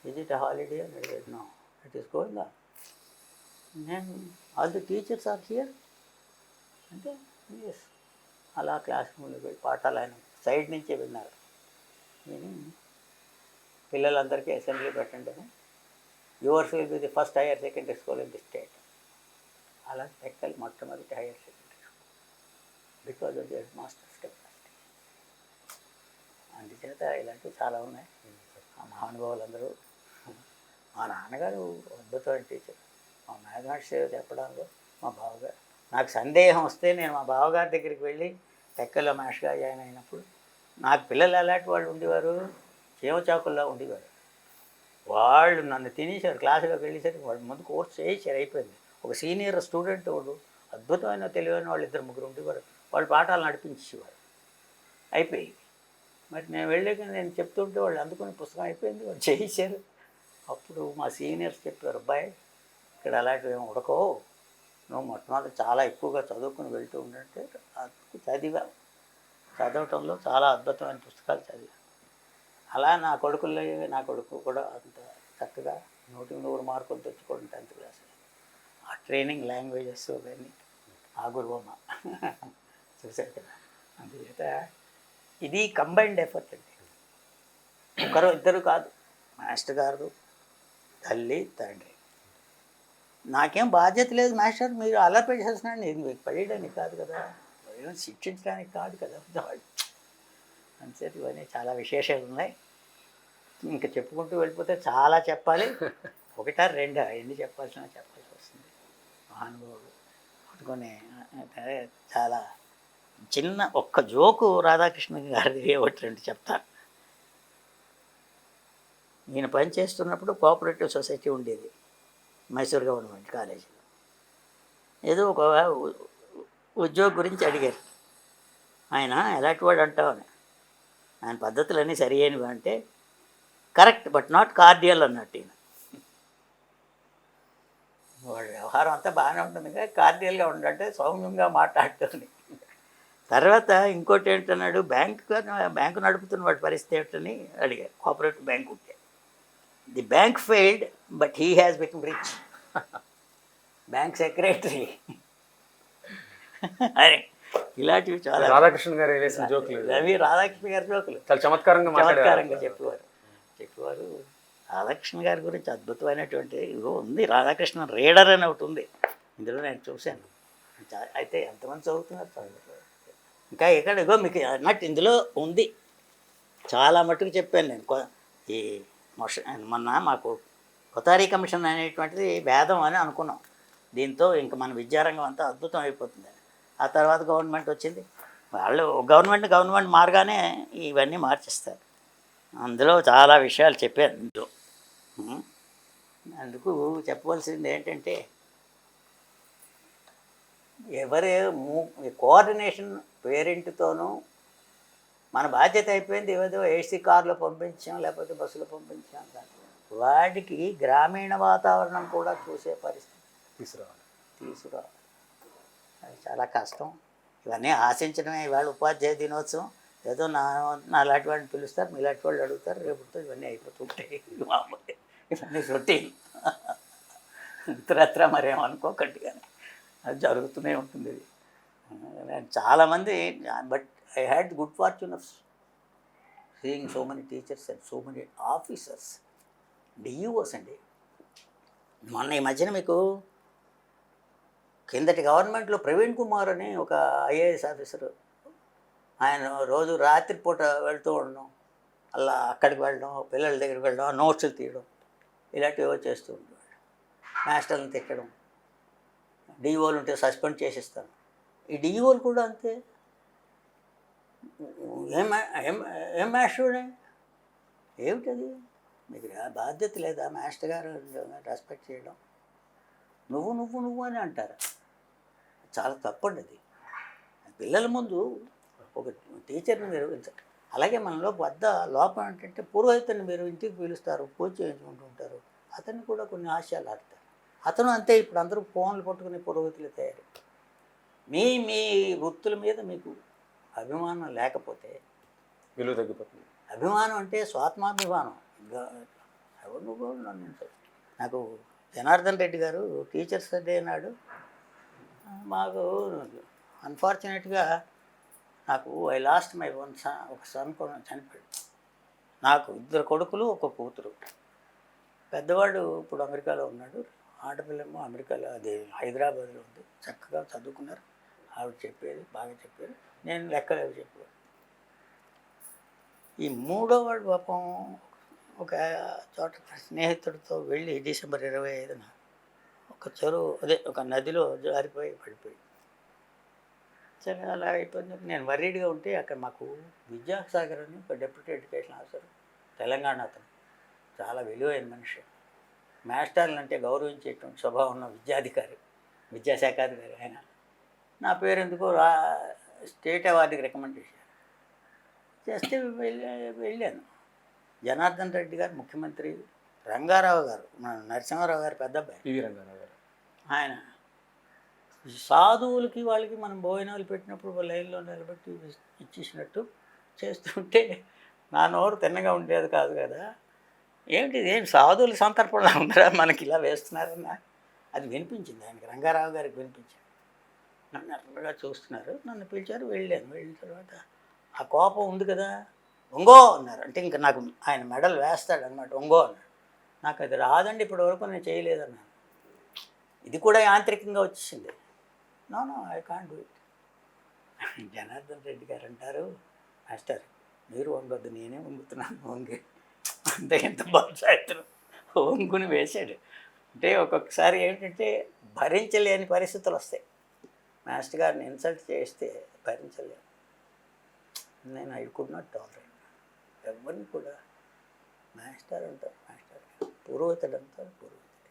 ఇజ్ ఇట్ హాలిడే అని అడిగాడు. No, it is going on. నేను all the teachers are here అంటే ఎస్. అలా క్లాస్ రూమ్లో వెళ్ళి పాఠాలు ఆయన సైడ్ నుంచే విన్నారు. విని పిల్లలందరికీ అసెంబ్లీ పెట్టండి అని, yours will be the first higher secondary school in the state. అలా టెక్కల్ మొట్టమొదటి higher secondary school because of the head masters capacity. అందుచేత ఇలాంటివి చాలా ఉన్నాయి. ఆ మహానుభావులందరూ. మా నాన్నగారు అద్భుతమైన టీచర్. మా మ్యాథమెటిక్స్ చెప్పడంలో మా బావగారు, నాకు సందేహం వస్తే నేను మా బావగారి దగ్గరికి వెళ్ళి టెక్కల్లో మాస్టర్గా జాయిన్ అయినప్పుడు నాకు పిల్లలు అలాంటి వాళ్ళు ఉండేవారు, చీమచాకుల్లో ఉండేవారు. వాళ్ళు నన్ను తినేసారు. క్లాసులోకి వెళ్ళేసరికి వాళ్ళు ముందు కోర్స్ చేయించారు, అయిపోయింది. ఒక సీనియర్ స్టూడెంట్ వాడు అద్భుతమైన తెలివైన వాళ్ళు 2-3 ఉండేవారు. వాళ్ళు పాఠాలు నడిపించేవారు. అయిపోయి మరి నేను వెళ్ళాక నేను చెప్తుంటే వాళ్ళు అందుకుని పుస్తకం అయిపోయింది, వాళ్ళు చేయించారు. అప్పుడు మా సీనియర్స్ చెప్పారు, అబ్బాయి ఇక్కడ అలాంటివి ఏమి ఉడకో, నువ్వు మొట్టమొదటి చాలా ఎక్కువగా చదువుకుని వెళ్తూ ఉండంటే అందుకు చదవటంలో చాలా అద్భుతమైన పుస్తకాలు చదివా. అలా నా కొడుకు కూడా అంత చక్కగా 100 మార్కులు తెచ్చుకోవడం 10th క్లాస్. ఆ ట్రైనింగ్ లాంగ్వేజెస్ అవన్నీ ఆ గురువమ్మ చూశారు కదా. అందుచేత ఇది కంబైన్డ్ ఎఫర్ట్ అండి, ఒకరు ఇద్దరు కాదు. మాస్టర్ గారు, తల్లి, తండ్రి. నాకేం బాధ్యత లేదు మాస్టర్, మీరు అల్లరి పెట్టేస్తున్నాండి, ఇది మీకు పడేయడానికి కాదు కదా, ఏమో శిక్షించడానికి కాదు కదా. అంతసేపు ఇవన్నీ చాలా విశేషాలు ఉన్నాయి. ఇంకా చెప్పుకుంటూ వెళ్ళిపోతే చాలా చెప్పాలి. 1-2 ఎన్ని చెప్పాల్సి వస్తుంది. మహానుభావుడు పట్టుకొని చాలా చిన్న ఒక్క జోకు రాధాకృష్ణ గారిది 1-2 చెప్తాను. నేను పనిచేస్తున్నప్పుడు కోఆపరేటివ్ సొసైటీ ఉండేది మైసూర్ గవర్నమెంట్ కాలేజీలో. ఏదో ఒక ఉద్యోగం గురించి అడిగారు. ఆయన ఎలాంటి వాడు అంటావని, ఆయన పద్ధతులన్నీ సరి అయినవి అంటే కరెక్ట్ బట్ నాట్ కార్డియల్ అన్నట్టు. ఈయన వాడు వ్యవహారం అంతా బాగానే ఉంటుంది కానీ కార్డియల్గా ఉండంటే సౌమ్యంగా మాట్లాడుతుంది. తర్వాత ఇంకోటి ఏంటన్నాడు, బ్యాంకు నడుపుతున్న వాడి పరిస్థితి ఏంటని అడిగారు. కోఆపరేటివ్ బ్యాంక్ ఉంటే the bank failed but he has become rich. Bank secretary అని ఇలాంటివి చాలా రాధాకృష్ణ గారు వేసిన జోకులు, అవి రాధాకృష్ణ గారి జోకులు చాలా చమత్కారంగా చెప్పేవారు. రాధాకృష్ణ గారి గురించి అద్భుతమైనటువంటి ఇగో ఉంది. రాధాకృష్ణ రీడర్ అని ఒకటి ఉంది, ఇందులో నేను చూశాను. అయితే ఎంతమంది చదువుతున్నారు ఇంకా ఎక్కడ ఇగో మీకు అన్నట్టు ఇందులో ఉంది. చాలా మట్టుకు చెప్పాను నేను. ఈ మొన్న మాకు కొతారీ కమిషన్ అనేటువంటిది వేదం అని అనుకున్నాం. దీంతో ఇంక మన విద్యారంగం అంతా అద్భుతం అయిపోతుంది. ఆ తర్వాత గవర్నమెంట్ వచ్చింది. వాళ్ళు గవర్నమెంట్ మారగానే ఇవన్నీ మార్చేస్తారు. అందులో చాలా విషయాలు చెప్పారు ఇందులో. అందుకు చెప్పవలసింది ఏంటంటే కోఆర్డినేషన్ పేరెంట్తోనూ మన బాధ్యత అయిపోయింది. ఏదో ఏసీ కార్లో పంపించాం లేకపోతే బస్సులో పంపించాం కానీ వాడికి గ్రామీణ వాతావరణం కూడా చూసే పరిస్థితి తీసుకురావాలి. అది చాలా కష్టం. ఇవన్నీ ఆశించడమే. ఇవాళ ఉపాధ్యాయ దినోత్సవం, ఏదో నా లాంటి వాడిని పిలుస్తారు, మీలాంటి వాళ్ళు అడుగుతారు, రేపుతో ఇవన్నీ అయిపోతుంటాయి. ఇవన్నీ రొటీన్. ఇతరత్ర మరేమనుకోకండి కానీ అది జరుగుతూనే ఉంటుంది. ఇది చాలామంది, but I had good fortune of seeing so many teachers and so many officers, DEOs అండి. మొన్న ఈ మధ్యన మీకు కిందటి గవర్నమెంట్లో ప్రవీణ్ కుమార్ అని ఒక ఐఏఎస్ ఆఫీసరు, ఆయన రోజు రాత్రిపూట వెళ్తూ ఉండడం, అలా అక్కడికి వెళ్ళడం, పిల్లల దగ్గరికి వెళ్ళడం, నోట్స్లు తీయడం, ఇలాంటివి చేస్తూ ఉండేవాడు. మాస్టర్లను తిట్టడం, డిఈఓలు ఉంటే సస్పెండ్ చేసేస్తాను. ఈ డిఈఓలు కూడా అంతే. ఏం మాస్టర్నే ఏమిటది? మీకు బాధ్యత లేదా మాస్టర్ గారు రెస్పెక్ట్ చేయడం? నువ్వు అని అంటారు. చాలా తప్పండి అది. పిల్లల ముందు ఒక టీచర్ని నిర్వహించాలి. అలాగే మనలో పెద్ద లోపం ఏంటంటే పురోహితుని మీరు ఇంటికి పిలుస్తారు, పూజ చేయించుకుంటూ ఉంటారు, అతన్ని కూడా కొన్ని ఆశయాలు ఆడతారు. అతను అంతే. ఇప్పుడు అందరూ ఫోన్లు పట్టుకుని పురోహితులు తయారు. మీ వృత్తుల మీద మీకు అభిమానం లేకపోతే విలువ తగ్గిపోతుంది. అభిమానం అంటే స్వాత్మాభిమానం. ఎవరు నువ్వు నన్ను నాకు జనార్దన్ రెడ్డి గారు టీచర్స్ డే నాడు మాకు అన్ఫార్చునేట్గా నాకు ఐ లాస్ట్ మై ఒక సన్ కూడా చనిపోయాడు. నాకు 2 కొడుకులు 1 కూతురు. పెద్దవాడు ఇప్పుడు అమెరికాలో ఉన్నాడు, ఆడపిల్లేమో అమెరికాలో, అది హైదరాబాద్లో ఉంది. చక్కగా చదువుకున్నారు. ఆవిడ చెప్పేది బాగా చెప్పారు, నేను లెక్కలేవి చెప్పాను. ఈ మూడో వాడు పాపం ఒక చోట స్నేహితుడితో వెళ్ళి డిసెంబర్ 25న ఒక చెరువు ఒక నదిలో జారిపోయి పడిపోయి. సరే అలా అయిపోయింది. నేను వర్రీడ్గా ఉంటే అక్కడ మాకు విద్యాసాగర్ అని ఒక డిప్యూటీ ఎడ్యుకేషన్ ఆఫీసర్, తెలంగాణ అతను, చాలా విలువైన మనిషి, మాస్టర్లు అంటే గౌరవించేటువంటి స్వభావం ఉన్న విద్యాశాఖాధికారి ఆయన. నా పేరు ఎందుకో స్టేట్ అవార్డుకి రికమెండ్ చేశారు. చేస్తే వెళ్ళాను. జనార్దన్ రెడ్డి గారు ముఖ్యమంత్రి, రంగారావు గారు మన నరసింహారావు గారు పెద్ద అబ్బాయి, పివి రంగారావు గారు, ఆయన సాధువులకి వాళ్ళకి మనం భోజనాలు పెట్టినప్పుడు లైన్లో నిలబెట్టి ఇచ్చేసినట్టు చేస్తుంటే నా నోరు తిన్నగా ఉండేది కాదు కదా. ఏమిటి ఏం సాధువుల సంతర్పణలో ఉందరా మనకి ఇలా వేస్తున్నారన్న అది వినిపించింది ఆయనకి, రంగారావు గారికి వినిపించింది. నన్ను ఎర్రగా చూస్తున్నారు, నన్ను పిలిచారు, వెళ్ళాను. వెళ్ళిన తర్వాత ఆ కోపం ఉంది కదా, ఒంగో అన్నారు. అంటే ఇంకా నాకు ఆయన మెడల్ వేస్తాడు అనమాట, ఒంగో అన్నాడు. నాకు అది రాదండి, ఇప్పటి వరకు నేను చేయలేదన్నాను. ఇది కూడా యాంత్రికంగా వచ్చేసింది. No I can't do it. Janardhan Reddy గారు అంటారు, మాస్టర్ మీరు వంగొద్దు, నేనే వంగుతున్నాను, వంగి అంతే. ఎంత బాధ్యతను వంగుని వేశాడు. అంటే ఒక్కొక్కసారి ఏంటంటే భరించలేని పరిస్థితులు వస్తాయి. మాస్టర్ గారిని ఇన్సల్ట్ చేస్తే భరించలేను నేను. I could not tolerate. ఎవరిని కూడా మాస్టర్ అంటారు, మాస్టర్ పురోహితుడు అంటారు, పురోహితుడు.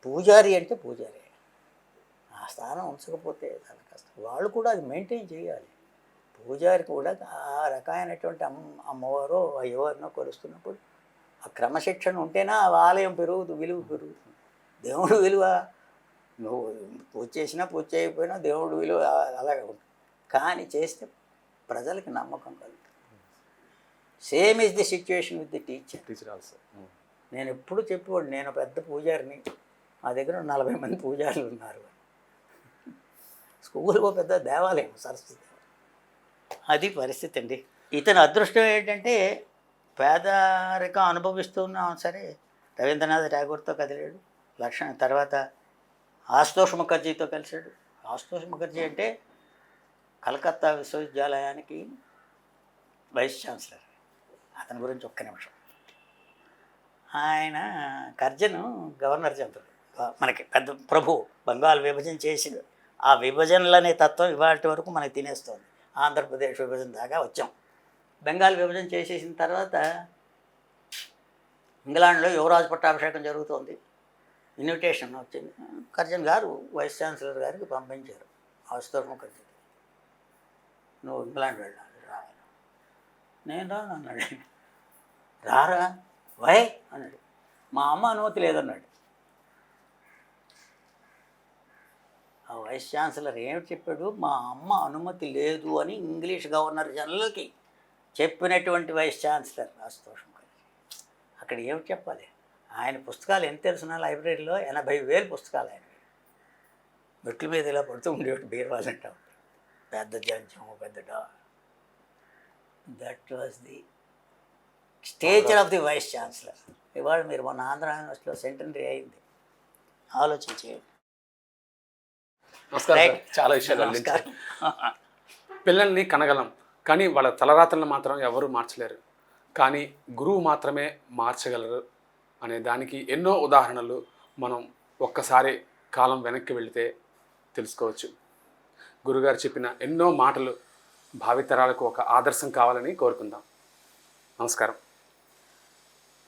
పూజారి అంటే పూజారి. ఆ స్థానం ఉంచకపోతే చాలా కష్టం. వాళ్ళు కూడా అది మెయింటైన్ చేయాలి. పూజారి కూడా ఆ రకమైనటువంటి అమ్మవారో అయ్యవారినో కొలుస్తున్నప్పుడు ఆ క్రమశిక్షణ ఉంటేనే ఆ ఆలయం విలువ పెరుగుతుంది. దేవుడు విలువ నువ్వు పూజ చేసినా పూజ చేయకపోయినా దేవుడు విలువ అలాగే ఉంటుంది. కానీ చేస్తే ప్రజలకి నమ్మకం కలుగుతుంది. Same is the situation with the teacher also. నేను ఎప్పుడు చెప్పేవాడు, నేను పెద్ద పూజారిని, మా దగ్గర 40 మంది పూజారులు ఉన్నారు. స్కూల్లో పెద్ద దేవాలయం, సరస్వతి. అది పరిస్థితి అండి. ఇతని అదృష్టం ఏంటంటే పేదరికం అనుభవిస్తున్నాం సరే రవీంద్రనాథ్ ఠాగూర్తో కదిలాడు. తర్వాత ఆశుతోష్ ముఖర్జీతో కలిశాడు. ఆశుతోష్ ముఖర్జీ అంటే కలకత్తా విశ్వవిద్యాలయానికి వైస్ ఛాన్సలర్. అతని గురించి ఒక్క నిమిషం. ఆయన కర్జన్ గవర్నర్ జనరల్, మనకి పెద్ద ప్రభు, బెంగాల్ విభజన చేసింది. ఆ విభజనలనే తత్వం ఇవాటి వరకు మనకి తినేస్తుంది. ఆంధ్రప్రదేశ్ విభజన దాకా వచ్చాం. బెంగాల్ విభజన చేసేసిన తర్వాత ఇంగ్లాండ్లో యువరాజు పట్టాభిషేకం జరుగుతోంది. ఇన్విటేషన్ వచ్చింది. కర్జన్ గారు వైస్ ఛాన్సలర్ గారికి పంపించారు, ఆశుతోష్ ముఖర్జీ నువ్వు ఇంగ్లాండ్ వెళ్ళాలి, రా. నేను రాను అన్నాడు. రారా వై అన్నాడు. మా అమ్మ అనుమతి లేదన్నాడు. ఆ వైస్ ఛాన్సలర్ ఏమిటి చెప్పాడు, మా అమ్మ అనుమతి లేదు అని ఇంగ్లీష్ గవర్నర్ జనరల్కి చెప్పినటువంటి వైస్ ఛాన్సలర్ ఆశుతోష్ ముఖర్జీ. అక్కడ ఏమిటి చెప్పాలి? ఆయన పుస్తకాలు ఎంత తెలిసిన లైబ్రరీలో 80,000 పుస్తకాలు ఆయన మెట్ల మీద ఇలా పడుతూ ఉండేవాడు. బీర్వాల్ అంటాం, పెద్ద జంచం, పెద్ద డా. That was the stature of the vice chancellor. ఇవాళ మీరు మన ఆంధ్ర యూనివర్సిటీలో సెంటనరీ అయింది, ఆలోచించేయండి. నమస్కారం సార్. చాలా విషయాలు అందించారు. పిల్లల్ని కనగలం కానీ వాళ్ళ తలరాతలను మాత్రం ఎవరు మార్చలేరు, కానీ గురువు మాత్రమే మార్చగలరు అనే దానికి ఎన్నో ఉదాహరణలు మనం ఒక్కసారి కాలం వెనక్కి వెళితే తెలుసుకోవచ్చు. గురుగారు చెప్పిన ఎన్నో మాటలు భావితరాలకు ఒక ఆదర్శం కావాలని కోరుకుందాం. నమస్కారం.